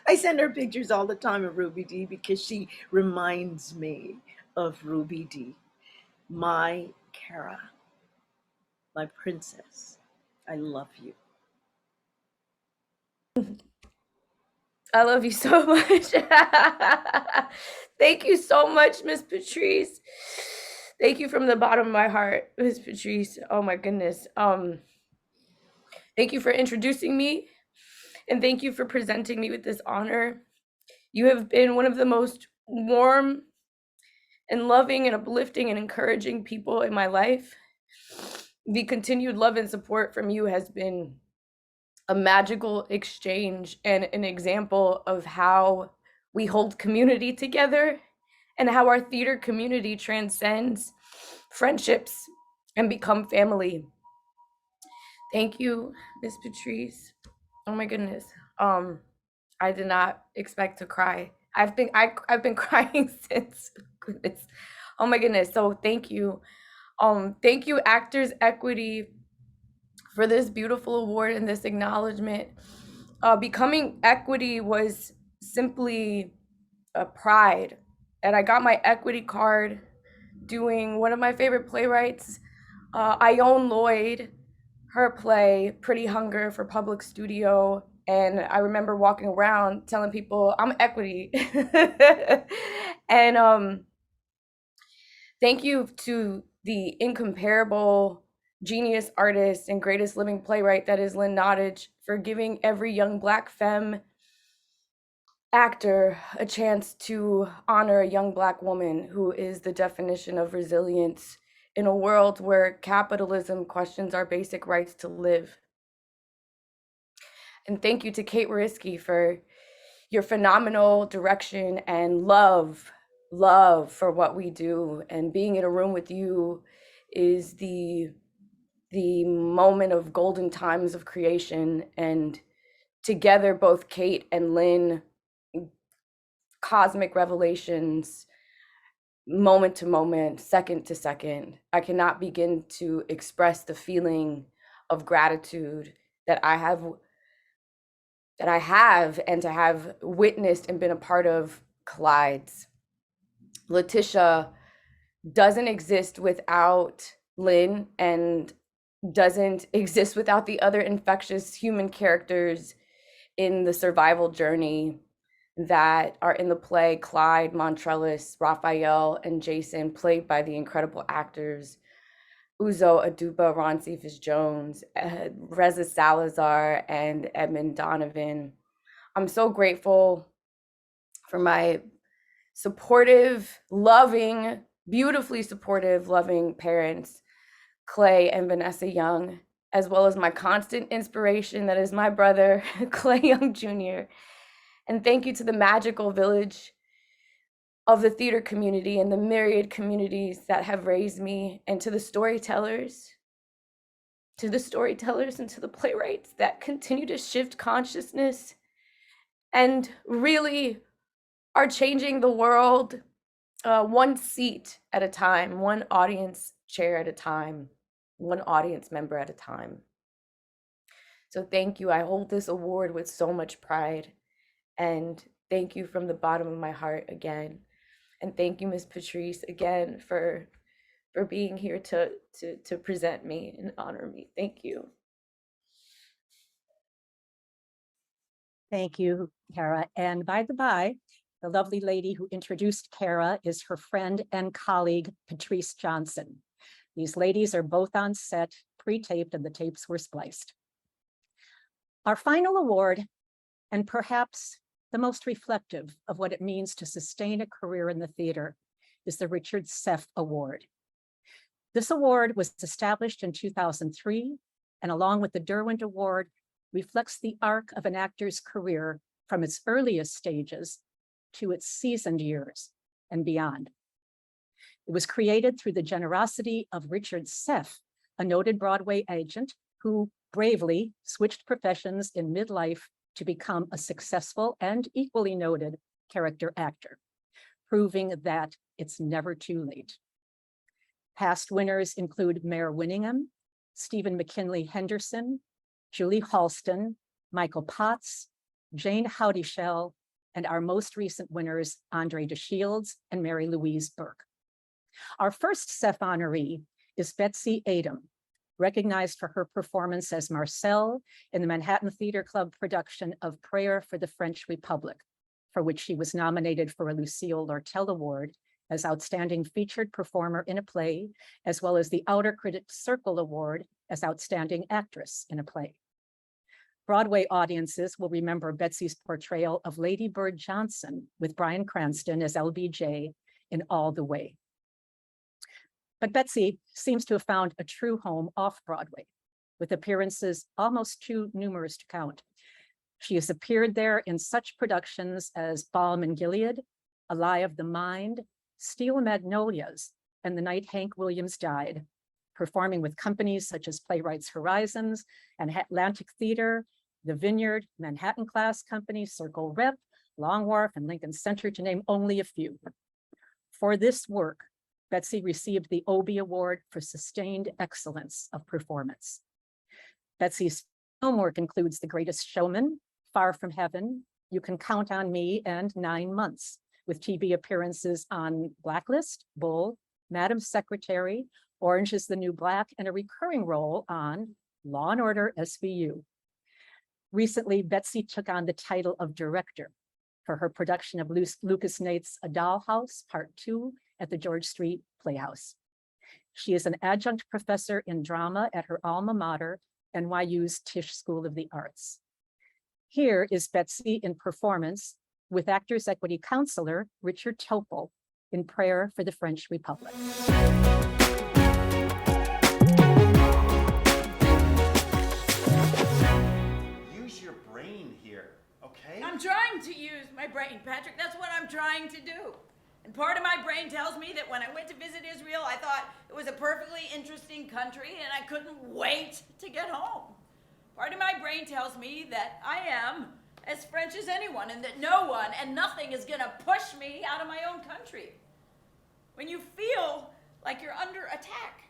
I send her pictures all the time of Ruby D because she reminds me of Ruby D. My Kara, my princess, I love you. I love you so much. Thank you so much, Miss Patrice. Thank you from the bottom of my heart, Miss Patrice. Oh my goodness. Thank you for introducing me, and thank you for presenting me with this honor. You have been one of the most warm and loving and uplifting and encouraging people in my life. The continued love and support from you has been a magical exchange and an example of how we hold community together and how our theater community transcends friendships and become family. Thank you, Miss Patrice. Oh my goodness. I did not expect to cry. I've been crying since. Goodness. Oh my goodness. So thank you. Thank you, Actors Equity, for this beautiful award and this acknowledgement. Becoming Equity was simply a pride. And I got my equity card doing one of my favorite playwrights, Ione Lloyd, her play, Pretty Hunger, for Public Studio. And I remember walking around telling people, I'm Equity. And thank you to the incomparable genius artist and greatest living playwright that is Lynn Nottage for giving every young Black femme actor a chance to honor a young Black woman who is the definition of resilience in a world where capitalism questions our basic rights to live. And thank you to Kate Wariski for your phenomenal direction and love for what we do. And being in a room with you is the moment of golden times of creation. And together, both Kate and Lynn, cosmic revelations, moment to moment, second to second. I cannot begin to express the feeling of gratitude that I have and to have witnessed and been a part of Clydes. Letitia doesn't exist without Lynn and doesn't exist without the other infectious human characters in the survival journey that are in the play: Clyde, Montrellis, Raphael, and Jason, played by the incredible actors Uzo Aduba, Ron Cephas Jones, Reza Salazar, and Edmund Donovan. I'm so grateful for my supportive, loving, beautifully supportive, loving parents, Clay and Vanessa Young, as well as my constant inspiration, that is my brother, Clay Young Jr. And thank you to the magical village of the theater community and the myriad communities that have raised me, and to the storytellers and to the playwrights that continue to shift consciousness and really are changing the world one seat at a time, one audience chair at a time, one audience member at a time. So thank you. I hold this award with so much pride, and thank you from the bottom of my heart again. And thank you, Ms. Patrice, again for being here to present me and honor me. Thank you. Thank you, Kara. And by the by, the lovely lady who introduced Kara is her friend and colleague, Patrice Johnson. These ladies are both on set, pre-taped, and the tapes were spliced. Our final award, and perhaps the most reflective of what it means to sustain a career in the theater, is the Richard Seff Award. This award was established in 2003, and along with the Derwent Award, reflects the arc of an actor's career from its earliest stages to its seasoned years and beyond. It was created through the generosity of Richard Seff, a noted Broadway agent who bravely switched professions in midlife to become a successful and equally noted character actor, proving that it's never too late. Past winners include Mayor Winningham, Stephen McKinley Henderson, Julie Halston, Michael Potts, Jane Howdyshell, and our most recent winners, Andre DeShields and Mary Louise Burke. Our first Seff honoree is Betsy Aidem, recognized for her performance as Marcel in the Manhattan Theater Club production of Prayer for the French Republic, for which she was nominated for a Lucille Lortel Award as Outstanding Featured Performer in a Play, as well as the Outer Critics Circle Award as Outstanding Actress in a Play. Broadway audiences will remember Betsy's portrayal of Lady Bird Johnson with Bryan Cranston as LBJ in All the Way. But Betsy seems to have found a true home off Broadway, with appearances almost too numerous to count. She has appeared there in such productions as Balm and Gilead, A Lie of the Mind, Steel Magnolias, and The Night Hank Williams Died, performing with companies such as Playwrights Horizons and Atlantic Theater, The Vineyard, Manhattan Class Company, Circle Rep, Long Wharf, and Lincoln Center, to name only a few. For this work, Betsy received the Obie Award for Sustained Excellence of Performance. Betsy's film work includes The Greatest Showman, Far From Heaven, You Can Count on Me, and 9 Months, with TV appearances on Blacklist, Bull, Madam Secretary, Orange is the New Black, and a recurring role on Law and Order SVU. Recently, Betsy took on the title of director for her production of Lucas Nate's A Dollhouse, Part 2 at the George Street Playhouse. She is an adjunct professor in drama at her alma mater, NYU's Tisch School of the Arts. Here is Betsy in performance with Actors Equity Counselor Richard Topol in Prayer for the French Republic. Use your brain here, okay? I'm trying to use my brain, Patrick. That's what I'm trying to do. And part of my brain tells me that when I went to visit Israel, I thought it was a perfectly interesting country and I couldn't wait to get home. Part of my brain tells me that I am as French as anyone and that no one and nothing is gonna push me out of my own country. when you feel like you're under attack,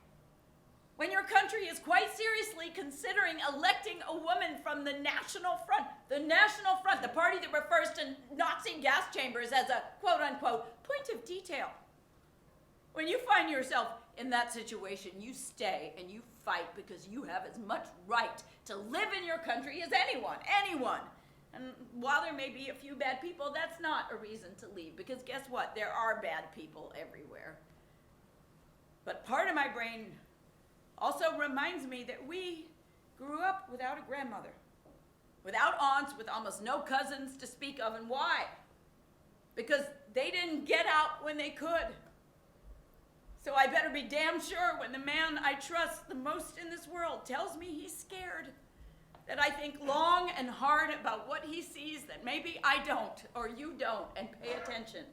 when your country is quite seriously considering electing a woman from the National Front, the party that refers to Nazi gas chambers as a quote-unquote point of detail. When you find yourself in that situation, you stay and you fight because you have as much right to live in your country as anyone. And while there may be a few bad people, that's not a reason to leave, because guess what? There are bad people everywhere. But part of my brain also reminds me that we grew up without a grandmother, without aunts, with almost no cousins to speak of. And why? Because they didn't get out when they could. So I better be damn sure when the man I trust the most in this world tells me he's scared, that I think long and hard about what he sees that maybe I don't or you don't, and pay attention.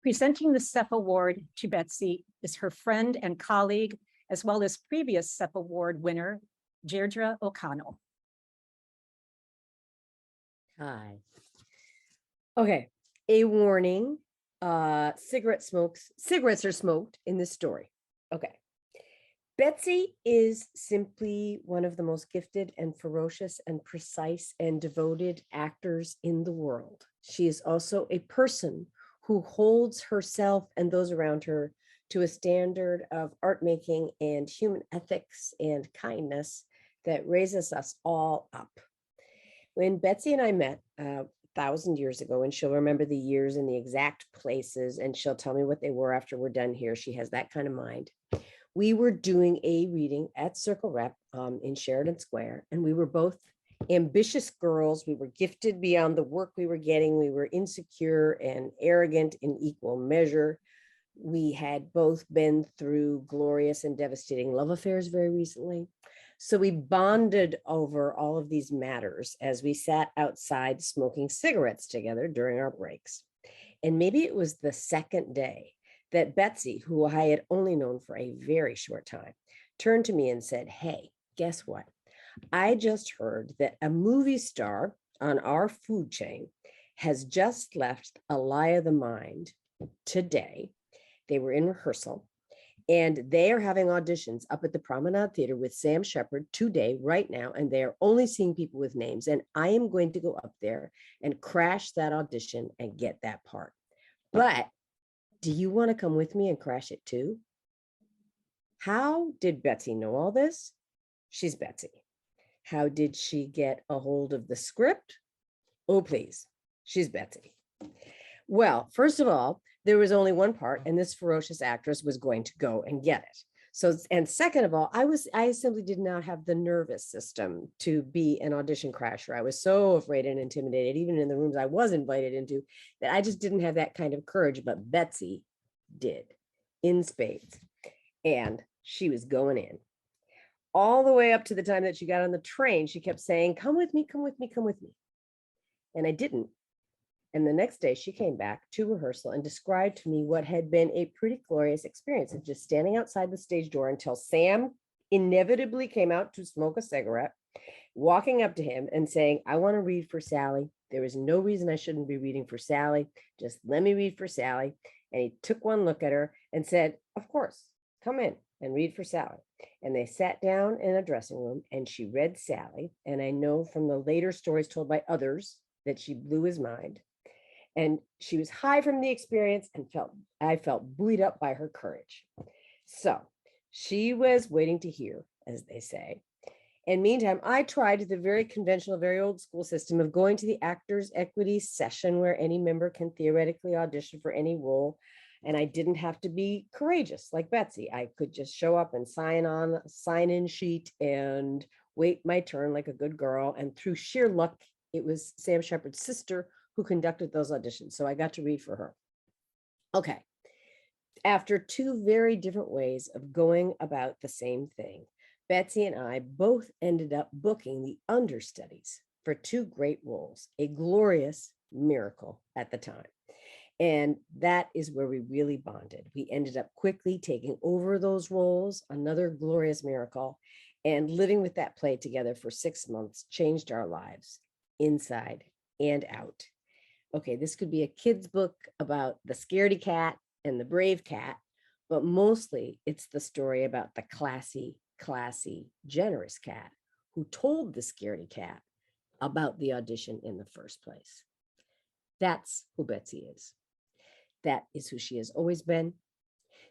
Presenting the Seff Award to Betsy is her friend and colleague, as well as previous Seff Award winner, Deirdre O'Connell. Hi. Okay, a warning. Cigarettes are smoked in this story. Okay. Betsy is simply one of the most gifted and ferocious and precise and devoted actors in the world. She is also a person who holds herself and those around her to a standard of art making and human ethics and kindness that raises us all up. When Betsy and I met 1,000 years ago, and she'll remember the years and the exact places, and she'll tell me what they were after we're done here. She has that kind of mind. We were doing a reading at Circle Rep in Sheridan Square, and we were both ambitious girls. We were gifted beyond the work we were getting. We were insecure and arrogant in equal measure. We had both been through glorious and devastating love affairs very recently. So we bonded over all of these matters as we sat outside smoking cigarettes together during our breaks. And maybe it was the second day that Betsy, who I had only known for a very short time, turned to me and said, "Hey, guess what? I just heard that a movie star on our food chain has just left Alaya the Mind today." They were in rehearsal, and they are having auditions up at the Promenade Theater with Sam Shepard today, right now, and they are only seeing people with names. And I am going to go up there and crash that audition and get that part. But do you want to come with me and crash it too? How did Betsy know all this? She's Betsy. How did she get a hold of the script? Oh, please, she's Betsy. Well, first of all, there was only one part, and this ferocious actress was going to go and get it. So, and second of all, I simply did not have the nervous system to be an audition crasher. I was so afraid and intimidated, even in the rooms I was invited into, that I just didn't have that kind of courage, but Betsy did, in spades. And she was going in. All the way up to the time that she got on the train, she kept saying, "Come with me, come with me, come with me." And I didn't. And the next day she came back to rehearsal and described to me what had been a pretty glorious experience of just standing outside the stage door until Sam inevitably came out to smoke a cigarette, walking up to him and saying, "I want to read for Sally. There is no reason I shouldn't be reading for Sally. Just let me read for Sally." And he took one look at her and said, "Of course, come in and read for Sally." And they sat down in a dressing room and she read Sally. And I know from the later stories told by others that she blew his mind. And she was high from the experience and I felt buoyed up by her courage. So she was waiting to hear, as they say. And meantime, I tried the very conventional, very old school system of going to the Actors Equity session where any member can theoretically audition for any role. And I didn't have to be courageous like Betsy. I could just show up and sign on a sign-in sheet and wait my turn like a good girl. And through sheer luck, it was Sam Shepard's sister who conducted those auditions. So I got to read for her. Okay. After two very different ways of going about the same thing, Betsy and I both ended up booking the understudies for two great roles, a glorious miracle at the time. And that is where we really bonded. We ended up quickly taking over those roles, another glorious miracle, and living with that play together for 6 months changed our lives inside and out. Okay, this could be a kid's book about the scaredy cat and the brave cat, but mostly it's the story about the classy, generous cat who told the scaredy cat about the audition in the first place. That's who Betsy is. That is who she has always been.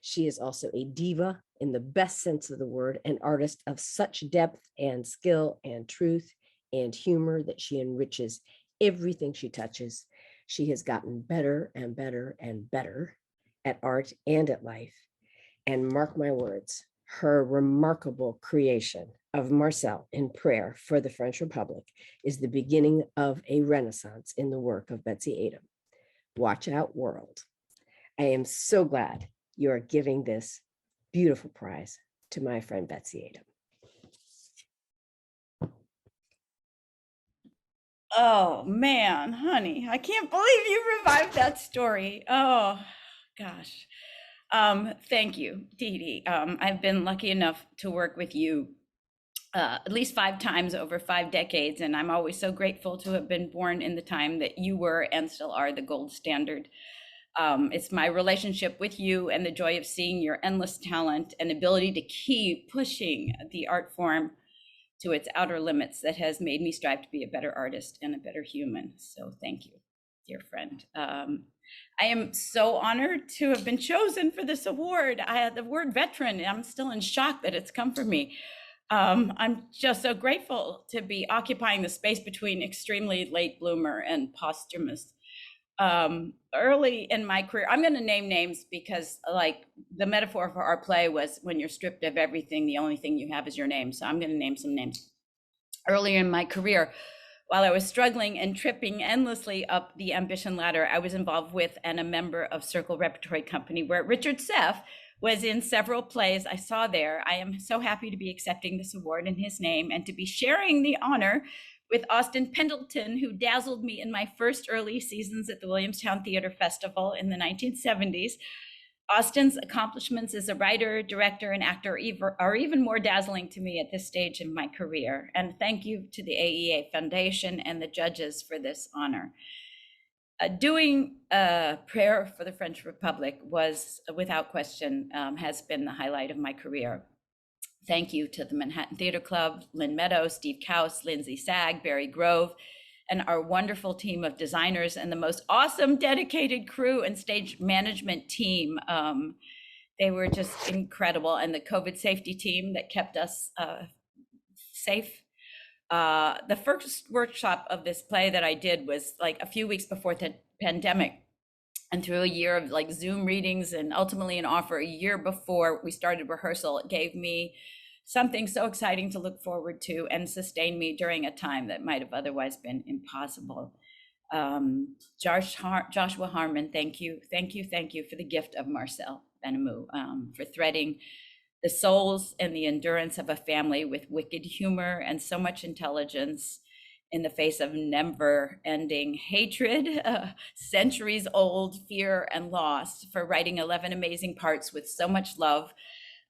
She is also a diva in the best sense of the word, an artist of such depth and skill and truth and humor that she enriches everything she touches. She has gotten better and better and better at art and at life. And mark my words, her remarkable creation of Marcel in Prayer for the French Republic is the beginning of a renaissance in the work of Betsy Aidem. Watch out, world. I am so glad you are giving this beautiful prize to my friend Betsy Aidem. Oh man, honey, I can't believe you revived that story. Oh gosh. Thank you, Dee Dee. I've been lucky enough to work with you at least 5 times over 5 decades, and I'm always so grateful to have been born in the time that you were and still are the gold standard. It's my relationship with you and the joy of seeing your endless talent and ability to keep pushing the art form to its outer limits that has made me strive to be a better artist and a better human. So thank you, dear friend. I am so honored to have been chosen for this award. I had the word veteran. I'm still in shock that it's come from me. I'm just so grateful to be occupying the space between extremely late bloomer and posthumous. Early in my career, I'm going to name names because like the metaphor for our play was when you're stripped of everything, the only thing you have is your name. So I'm going to name some names. Earlier in my career, while I was struggling and tripping endlessly up the ambition ladder, I was involved with and a member of Circle Repertory Company, where Richard Seff was in several plays I saw there. I am so happy to be accepting this award in his name and to be sharing the honor with Austin Pendleton, who dazzled me in my first early seasons at the Williamstown Theater Festival in the 1970s. Austin's accomplishments as a writer, director, and actor are even more dazzling to me at this stage in my career. And thank you to the AEA Foundation and the judges for this honor. Doing Prayer for the French Republic was, without question, has been the highlight of my career. Thank you to the Manhattan Theater Club, Lynn Meadows, Steve Kaus, Lindsay Sagg, Barry Grove, and our wonderful team of designers and the most awesome, dedicated crew and stage management team. They were just incredible. And the COVID safety team that kept us safe. The first workshop of this play that I did was like a few weeks before the pandemic. And through a year of like Zoom readings and ultimately an offer a year before we started rehearsal, it gave me something so exciting to look forward to and sustain me during a time that might have otherwise been impossible. Joshua Harmon, thank you for the gift of Marcel Benamou, for threading the souls and the endurance of a family with wicked humor and so much intelligence in the face of never-ending hatred, centuries-old fear and loss, for writing 11 amazing parts with so much love,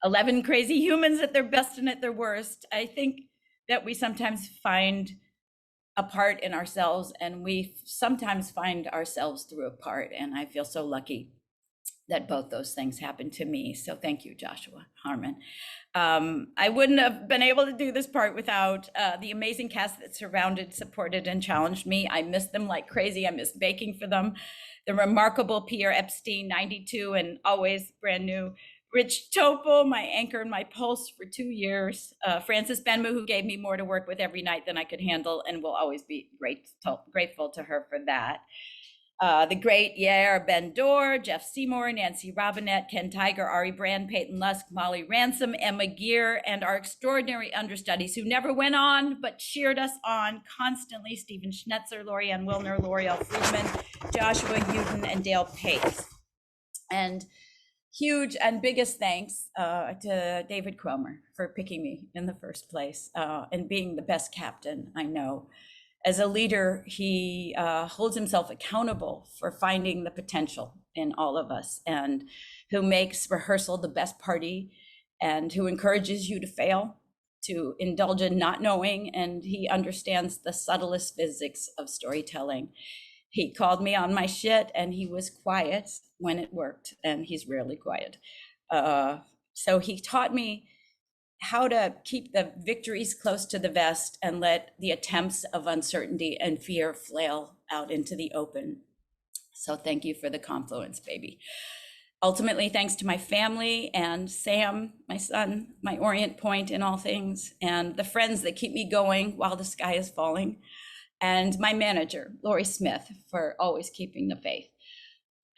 11 crazy humans at their best and at their worst. I think that we sometimes find a part in ourselves, and we sometimes find ourselves through a part, and I feel so lucky that both those things happened to me. So thank you, Joshua Harmon. I wouldn't have been able to do this part without the amazing cast that surrounded, supported, and challenged me. I miss them like crazy. I miss baking for them. The remarkable Pierre Epstein, 92 and always brand new. Rich Topo, my anchor and my pulse for 2 years. Frances Benmu, who gave me more to work with every night than I could handle, and will always be grateful to her for that. The great Yair Ben-Dor, Jeff Seymour, Nancy Robinette, Ken Tiger, Ari Brand, Peyton Lusk, Molly Ransom, Emma Gear, and our extraordinary understudies who never went on but cheered us on constantly: Stephen Schnetzer, Lorianne Wilner, L'Oreal Friedman, Joshua Houghton, and Dale Pace. And huge and biggest thanks to David Cromer for picking me in the first place and being the best captain I know. As a leader, he holds himself accountable for finding the potential in all of us, and who makes rehearsal the best party, and who encourages you to fail, to indulge in not knowing, and he understands the subtlest physics of storytelling. He called me on my shit, and he was quiet when it worked, and he's rarely quiet. So he taught me how to keep the victories close to the vest and let the attempts of uncertainty and fear flail out into the open. So thank you for the confluence, baby. Ultimately, thanks to my family and Sam, my son, my orient point in all things, and the friends that keep me going while the sky is falling, and my manager, Lori Smith, for always keeping the faith.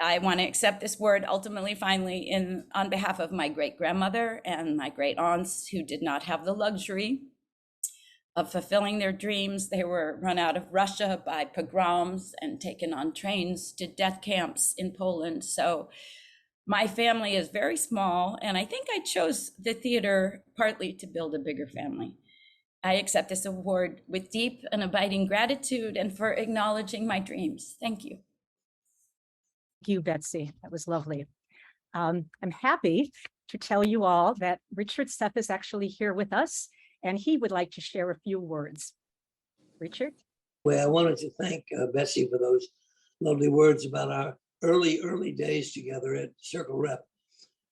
I want to accept this word ultimately, finally, on behalf of my great-grandmother and my great-aunts who did not have the luxury of fulfilling their dreams. They were run out of Russia by pogroms and taken on trains to death camps in Poland. So my family is very small, and I think I chose the theater partly to build a bigger family. I accept this award with deep and abiding gratitude and for acknowledging my dreams. Thank you. Thank you, Betsy. That was lovely. I'm happy to tell you all that Richard Seff is actually here with us, and he would like to share a few words. Richard? Well, I wanted to thank Betsy for those lovely words about our early days together at Circle Rep.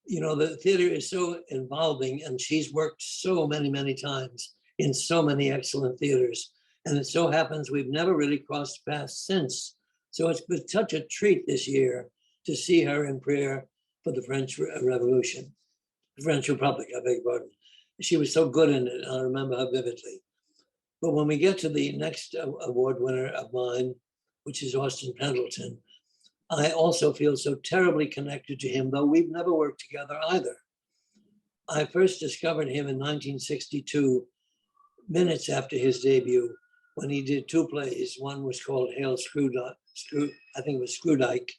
You know, the theater is so involving, and she's worked so many times in so many excellent theaters. And it so happens we've never really crossed paths since. So it's been such a treat this year to see her in prayer for the French Revolution, the French Republic, I beg your pardon. She was so good in it, I remember her vividly. But when we get to the next award winner of mine, which is Austin Pendleton, I also feel so terribly connected to him, though we've never worked together either. I first discovered him in 1962, minutes after his debut, when he did two plays. One was called Hail I think it was Screwdyke.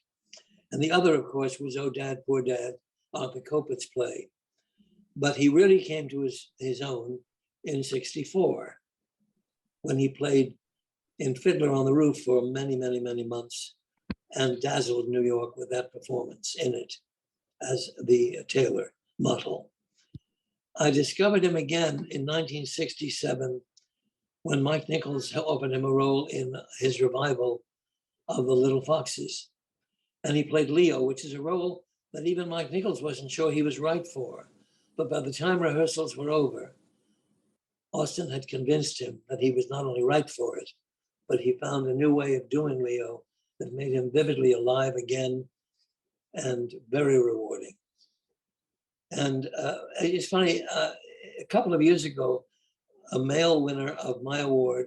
And the other, of course, was Oh Dad, Poor Dad, Arthur Kopit's play. But he really came to his own in 64, when he played in Fiddler on the Roof for many months and dazzled New York with that performance in it as the tailor, Muttle. I discovered him again in 1967 when Mike Nichols offered him a role in his revival of The Little Foxes. And he played Leo, which is a role that even Mike Nichols wasn't sure he was right for. But by the time rehearsals were over, Austin had convinced him that he was not only right for it, but he found a new way of doing Leo that made him vividly alive again and very rewarding. And it's funny, a couple of years ago, a male winner of my award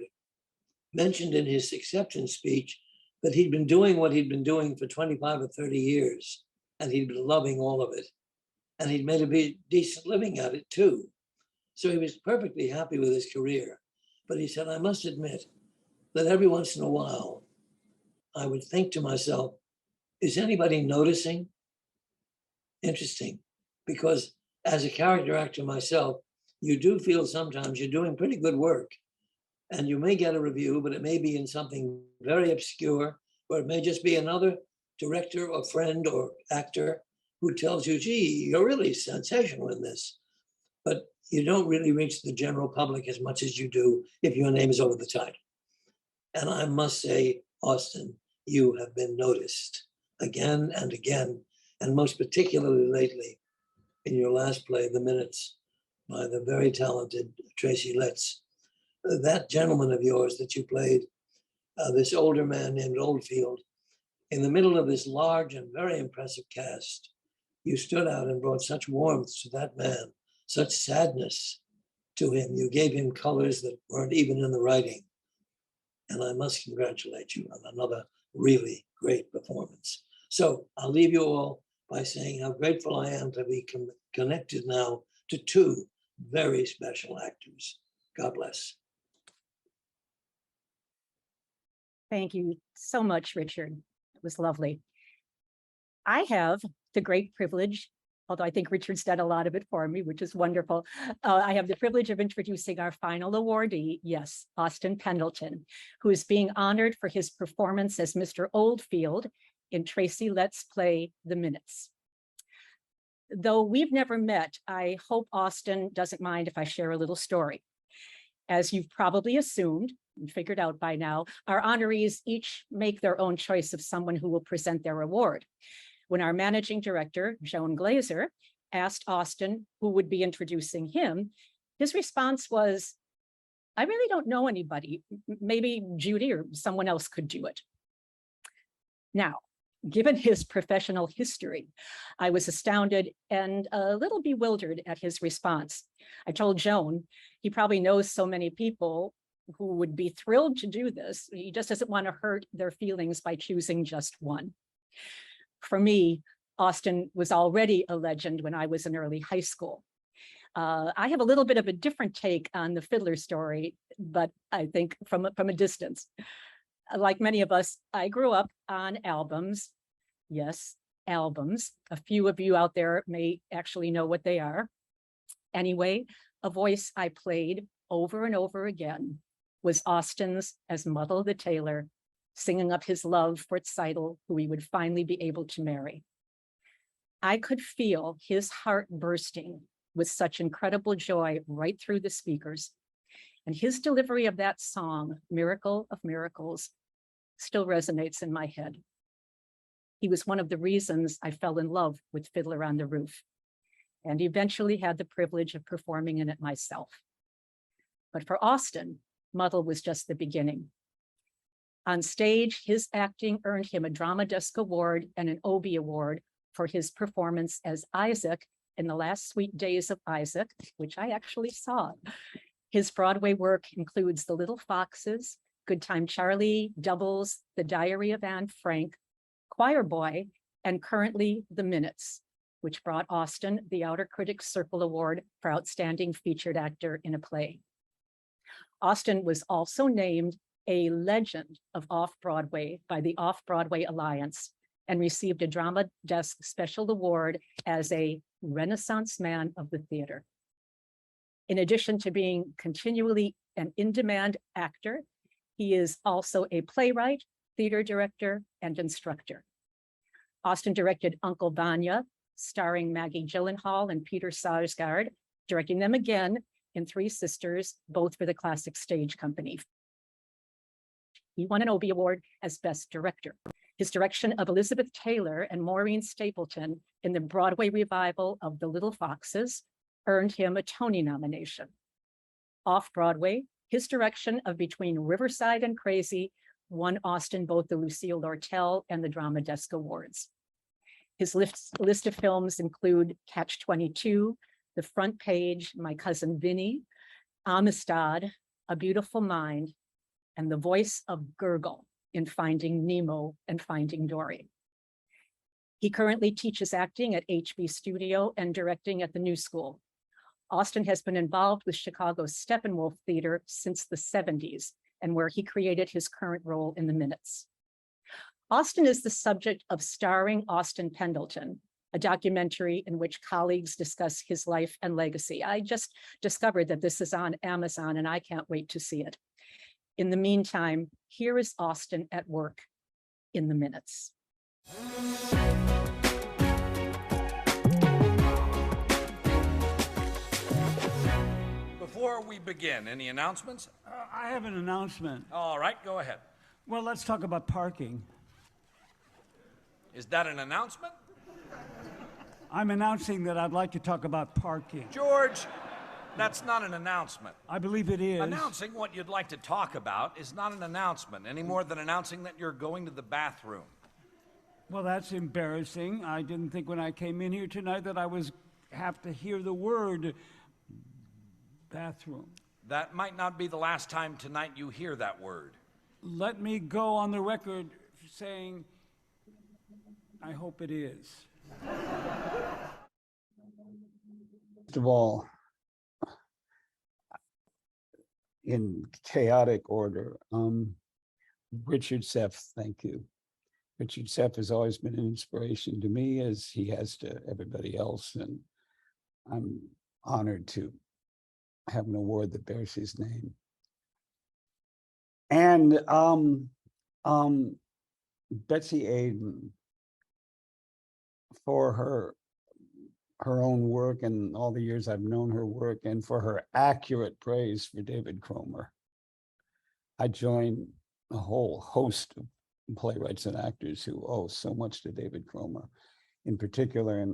mentioned in his acceptance speech that he'd been doing what he'd been doing for 25 or 30 years, and he'd been loving all of it. And he'd made a decent living at it too. So he was perfectly happy with his career. But he said, I must admit that every once in a while, I would think to myself, is anybody noticing? Interesting, because as a character actor myself, you do feel sometimes you're doing pretty good work. And you may get a review, but it may be in something very obscure, or it may just be another director or friend or actor who tells you, gee, you're really sensational in this. But you don't really reach the general public as much as you do if your name is over the title. And I must say, Austin, you have been noticed again and again, and most particularly lately in your last play, The Minutes, by the very talented Tracy Letts. That gentleman of yours that you played, this older man named Oldfield, in the middle of this large and very impressive cast, you stood out and brought such warmth to that man, such sadness to him. You gave him colors that weren't even in the writing. And I must congratulate you on another really great performance. So I'll leave you all by saying how grateful I am to be connected now to two very special actors. God bless. Thank you so much, Richard. It was lovely. I have the great privilege, although I think Richard's done a lot of it for me, which is wonderful. I have the privilege of introducing our final awardee, yes, Austin Pendleton, who is being honored for his performance as Mr. Oldfield in Tracy Letts' play, The Minutes. Though we've never met, I hope Austin doesn't mind if I share a little story. As you've probably assumed, figured out by now, our honorees each make their own choice of someone who will present their award. When our managing director, Joan Glazer, asked Austin who would be introducing him, his response was, I really don't know anybody. Maybe Judy or someone else could do it. Now, given his professional history, I was astounded and a little bewildered at his response. I told Joan he probably knows so many people who would be thrilled to do this. He just doesn't want to hurt their feelings by choosing just one. For me, Austin was already a legend when I was in early high school. I have a little bit of a different take on the Fiddler story, but I think from a distance. Like many of us, I grew up on albums. Yes, albums. A few of you out there may actually know what they are. Anyway, a voice I played over and over again was Austin's as Muddle the Tailor, singing up his love for Seidel, who he would finally be able to marry. I could feel his heart bursting with such incredible joy right through the speakers. And his delivery of that song, Miracle of Miracles, still resonates in my head. He was one of the reasons I fell in love with Fiddler on the Roof, and eventually had the privilege of performing in it myself. But for Austin, Muddle was just the beginning. On stage, his acting earned him a Drama Desk Award and an Obie Award for his performance as Isaac in The Last Sweet Days of Isaac, which I actually saw. His Broadway work includes The Little Foxes, Good Time Charlie, Doubles, The Diary of Anne Frank, Choir Boy, and currently The Minutes, which brought Austin the Outer Critics Circle Award for Outstanding Featured Actor in a Play. Austin was also named a Legend of Off-Broadway by the Off-Broadway Alliance and received a Drama Desk Special Award as a Renaissance Man of the Theater. In addition to being continually an in-demand actor, he is also a playwright, theater director, and instructor. Austin directed Uncle Vanya, starring Maggie Gyllenhaal and Peter Sarsgaard, directing them again in Three Sisters, both for the Classic Stage Company. He won an Obie Award as Best Director. His direction of Elizabeth Taylor and Maureen Stapleton in the Broadway revival of The Little Foxes earned him a Tony nomination. Off-Broadway, his direction of Between Riverside and Crazy won Austin both the Lucille Lortel and the Drama Desk Awards. His list of films include Catch-22, The Front Page, My Cousin Vinny, Amistad, A Beautiful Mind, and the voice of Gurgle in Finding Nemo and Finding Dory. He currently teaches acting at HB Studio and directing at the New School. Austin has been involved with Chicago's Steppenwolf Theater since the 70s, and where he created his current role in The Minutes. Austin is the subject of Starring Austin Pendleton, a documentary in which colleagues discuss his life and legacy. I just discovered that this is on Amazon, and I can't wait to see it. In the meantime, here is Austin at work in The Minutes. Before we begin, any announcements? I have an announcement. All right, go ahead. Well, let's talk about parking. Is that an announcement? I'm announcing that I'd like to talk about parking. George, that's not an announcement. I believe it is. Announcing what you'd like to talk about is not an announcement, any more than announcing that you're going to the bathroom. Well, that's embarrassing. I didn't think when I came in here tonight that I was have to hear the word bathroom. That might not be the last time tonight you hear that word. Let me go on the record saying, I hope it is. First of all, in chaotic order, Richard Seff, thank you. Richard Seff has always been an inspiration to me, as he has to everybody else, and I'm honored to have an award that bears his name. And Betsy Aidem, for her own work and all the years I've known her work, and for her accurate praise for David Cromer. I join a whole host of playwrights and actors who owe so much to David Cromer, in particular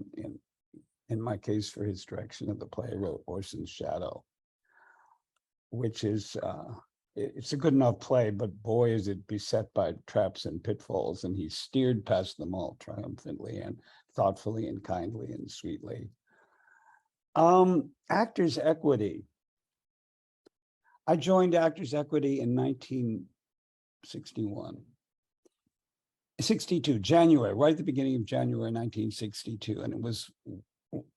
in my case for his direction of the play I wrote, Orson's Shadow, which is, it's a good enough play, but boy, is it beset by traps and pitfalls, and he steered past them all triumphantly and thoughtfully and kindly and sweetly. Actors Equity. I joined Actors Equity in 1962, January, right at the beginning of January 1962, and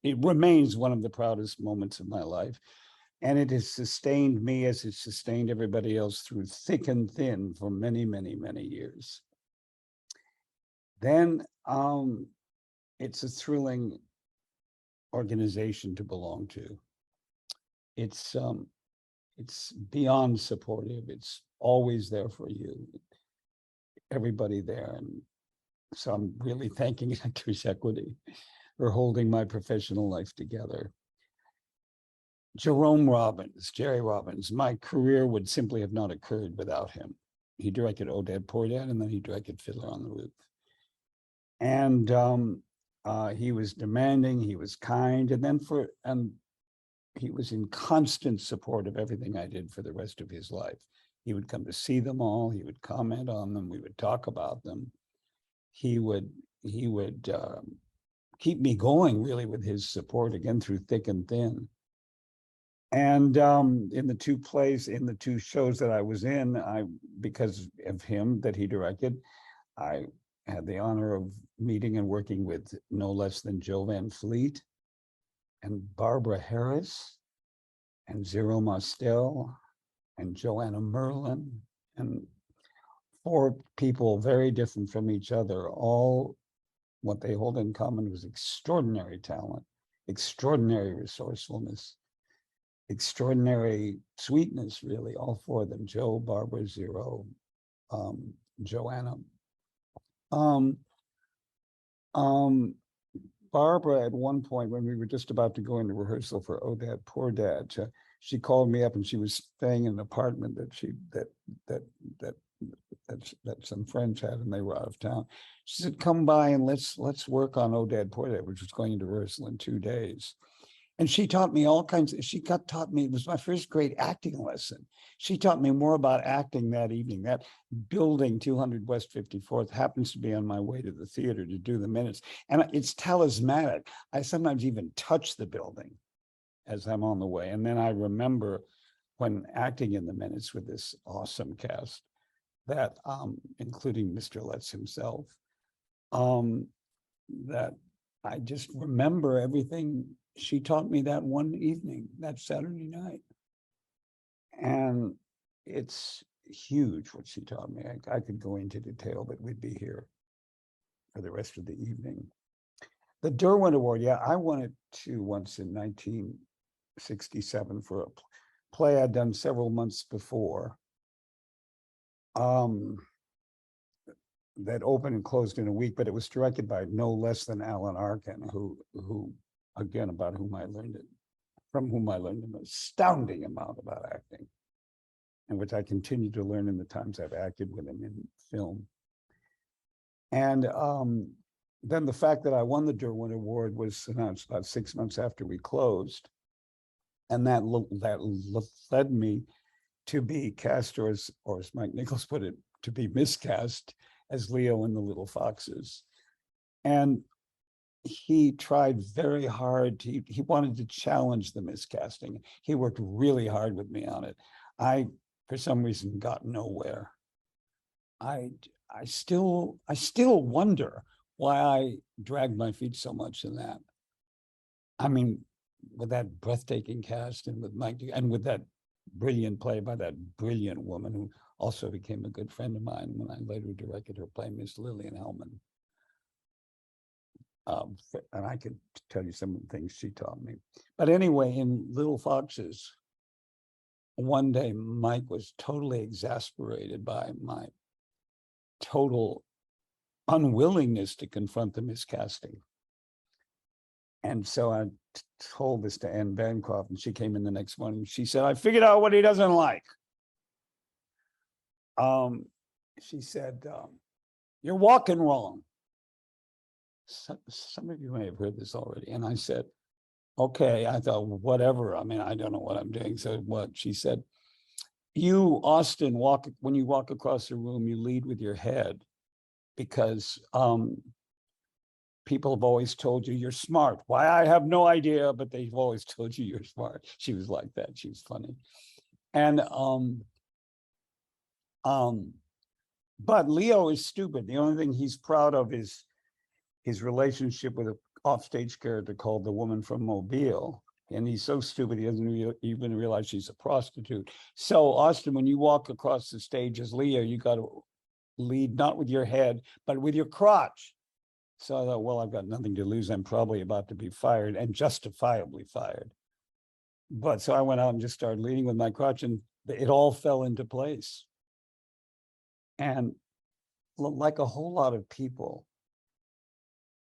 it remains one of the proudest moments of my life. And it has sustained me as it sustained everybody else through thick and thin for many, many, many years. Then it's a thrilling organization to belong to. It's beyond supportive. It's always there for you, everybody there. And so I'm really thanking Actors Equity for holding my professional life together. Jerry Robbins, my career would simply have not occurred without him. He directed Odad Poor Dad, and then he directed Fiddler on the Roof. And he was demanding, he was kind, and he was in constant support of everything I did for the rest of his life. He would come to see them all, he would comment on them, we would talk about them. He would keep me going really with his support, again, through thick and thin. And in the two shows that I was in, because of him that he directed, I had the honor of meeting and working with no less than Jo Van Fleet and Barbara Harris and Zero Mostel and Joanna Merlin, and 4 people very different from each other. All what they hold in common was extraordinary talent, extraordinary resourcefulness, extraordinary sweetness, really, all 4 of them, Joe, Barbara, Zero, Joanna. Barbara, at one point when we were just about to go into rehearsal for Odad Poor Dad, she called me up, and she was staying in an apartment that some friends had, and they were out of town. She said, "Come by and let's work on Odad Poor Dad," which was going into rehearsal in 2 days. And she taught me all kinds of, taught me, it was my first great acting lesson. She taught me more about acting that evening. That building, 200 West 54th, happens to be on my way to the theater to do the minutes. And it's talismanic. I sometimes even touch the building as I'm on the way. And then I remember when acting in the minutes with this awesome cast, that including Mr. Letts himself, that I just remember everything she taught me that one evening, that Saturday night. And it's huge what she taught me. I could go into detail, but we'd be here for the rest of the evening. The Derwent Award, yeah, I won it too once in 1967 for a play I'd done several months before. That opened and closed in a week, but it was directed by no less than Alan Arkin, who again, from whom I learned an astounding amount about acting, and which I continue to learn in the times I've acted with him in film. And then the fact that I won the Derwent Award was announced about 6 months after we closed, and that led me to be cast, or as Mike Nichols put it, to be miscast as Leo in The Little Foxes. And he tried very hard. He wanted to challenge the miscasting. He worked really hard with me on it. I, for some reason, got nowhere. I still wonder why I dragged my feet so much in that. I mean, with that breathtaking cast, and with Mike, and with that brilliant play by that brilliant woman who also became a good friend of mine when I later directed her play, Miss Lillian Hellman. And I could tell you some of the things she taught me. But anyway, in Little Foxes, one day Mike was totally exasperated by my total unwillingness to confront the miscasting. And so I told this to Anne Bancroft, and she came in the next morning. She said, "I figured out what he doesn't like." she said, "You're walking wrong." Some of you may have heard this already. And I said, okay. I thought, whatever. I mean, I don't know what I'm doing. So what? She said, "You, Austin, when you walk across the room, you lead with your head because people have always told you you're smart. Why, I have no idea, but they've always told you you're smart." She was like that. She was funny. And but Leo is stupid. The only thing he's proud of is his relationship with an offstage character called the Woman from Mobile. And he's so stupid, he doesn't even realize she's a prostitute. So Austin, when you walk across the stage as Leo, you got to lead not with your head, but with your crotch. So I thought, well, I've got nothing to lose. I'm probably about to be fired, and justifiably fired. But so I went out and just started leading with my crotch, and it all fell into place. And like a whole lot of people,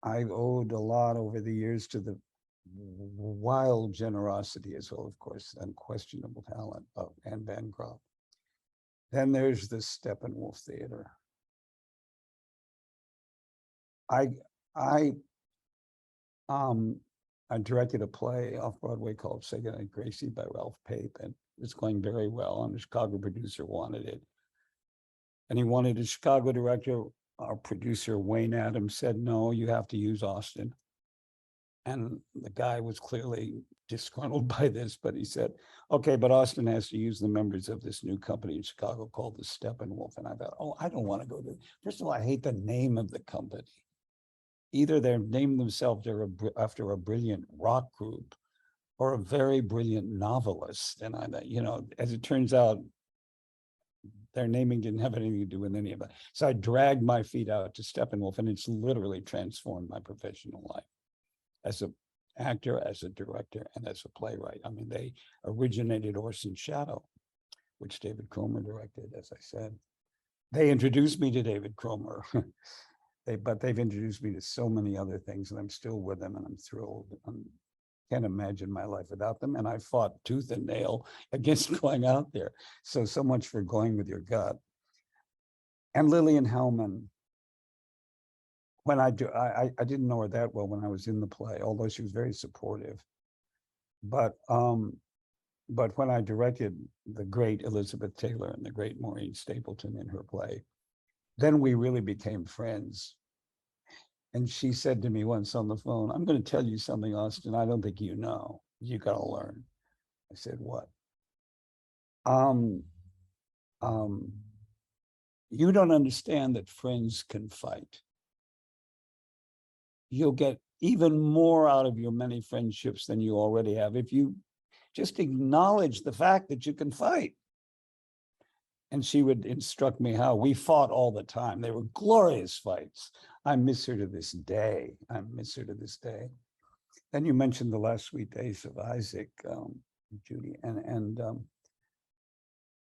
I owed a lot over the years to the wild generosity, as well, of course, unquestionable talent of Anne Bancroft. Then there's the Steppenwolf Theater. I directed a play off Broadway called Say Goodnight Gracie by Ralph Pape, and it was going very well, and the Chicago producer wanted it. And he wanted a Chicago director. Our producer, Wayne Adams, said, "No, you have to use Austin." And the guy was clearly disgruntled by this, but he said, "Okay, but Austin has to use the members of this new company in Chicago called the Steppenwolf." And I thought, oh, I don't want to go to, first of all, I hate the name of the company. Either they're named themselves after a brilliant rock group or a very brilliant novelist. And as it turns out, their naming didn't have anything to do with any of that. So I dragged my feet out to Steppenwolf, and it's literally transformed my professional life as an actor, as a director, and as a playwright. I mean, they originated Orson's Shadow, which David Cromer directed, as I said. They introduced me to David Cromer. But they've introduced me to so many other things, and I'm still with them, and I'm thrilled. I can't imagine my life without them. And I fought tooth and nail against going out there. So much for going with your gut. And Lillian Hellman, when I didn't know her that well when I was in the play, although she was very supportive. But when I directed the great Elizabeth Taylor and the great Maureen Stapleton in her play, then we really became friends. And she said to me once on the phone, "I'm going to tell you something, Austin, I don't think you know. You got to learn." I said, "What?" "You don't understand that friends can fight. You'll get even more out of your many friendships than you already have if you just acknowledge the fact that you can fight." And she would instruct me how. We fought all the time. They were glorious fights. I miss her to this day. I miss her to this day. Then you mentioned The Last Sweet Days of Isaac, Judy, and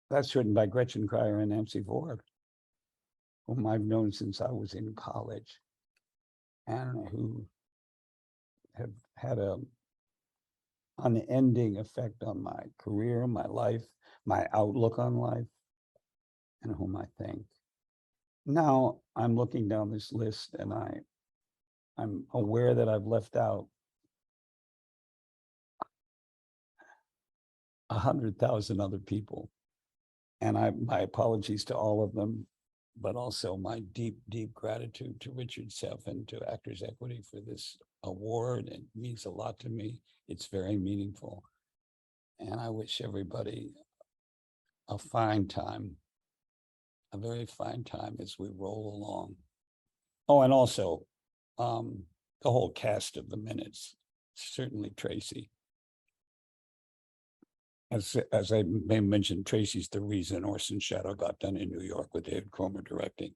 that's written by Gretchen Cryer and Nancy Ford, whom I've known since I was in college, and who have had an unending effect on my career, my life, my outlook on life, and whom I thank. Now I'm looking down this list, and I'm aware that I've left out 100,000 other people. And my apologies to all of them, but also my deep, deep gratitude to Richard Seff and to Actors Equity for this award. It means a lot to me. It's very meaningful. And I wish everybody a fine time, a very fine time as we roll along. Oh, and also the whole cast of the minutes, certainly Tracy. As I may mention, Tracy's the reason Orson's Shadow got done in New York with David Cromer directing.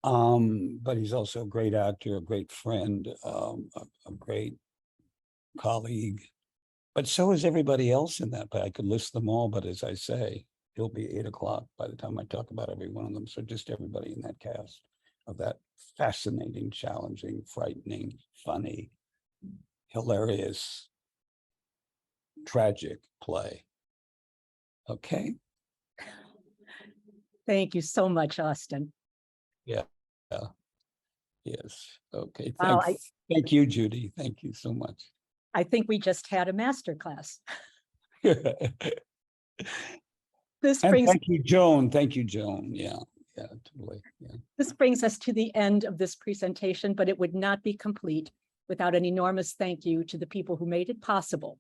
But he's also a great actor, a great friend, a great colleague. But so is everybody else in that. But I could list them all, but as I say, it'll be 8 o'clock by the time I talk about every one of them. So just everybody in that cast of that fascinating, challenging, frightening, funny, hilarious, tragic play. Okay. Thank you so much, Austin. Yeah. Yes. Okay. Wow, Thank you, Judy. Thank you so much. I think we just had a master class. This And brings thank you, Joan. Thank you, Joan. Yeah. Yeah. Totally. Yeah. This brings us to the end of this presentation, but it would not be complete without an enormous thank you to the people who made it possible.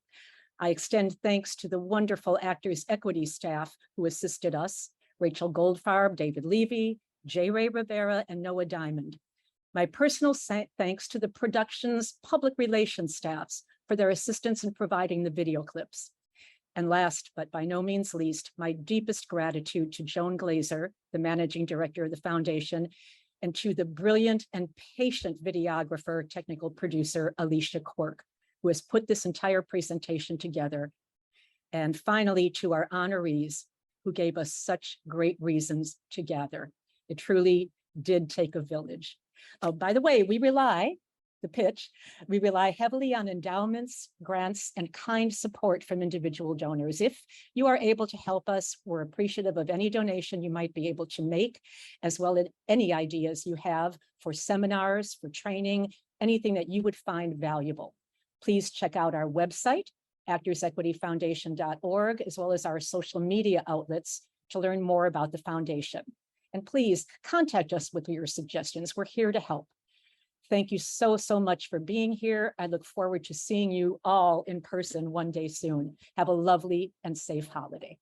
I extend thanks to the wonderful Actors Equity staff who assisted us, Rachel Goldfarb, David Levy, J. Ray Rivera, and Noah Diamond. My personal thanks to the production's public relations staffs for their assistance in providing the video clips. And last, but by no means least, my deepest gratitude to Joan Glazer, the managing director of the foundation, and to the brilliant and patient videographer, technical producer, Alicia Quirk, who has put this entire presentation together. And finally, to our honorees, who gave us such great reasons to gather. It truly did take a village. Oh, by the way, we rely heavily on endowments, grants, and kind support from individual donors. If you are able to help us, we're appreciative of any donation you might be able to make, as well as any ideas you have for seminars, for training, anything that you would find valuable. Please check out our website, actorsequityfoundation.org, as well as our social media outlets to learn more about the foundation. And please contact us with your suggestions. We're here to help. Thank you so, so much for being here. I look forward to seeing you all in person one day soon. Have a lovely and safe holiday.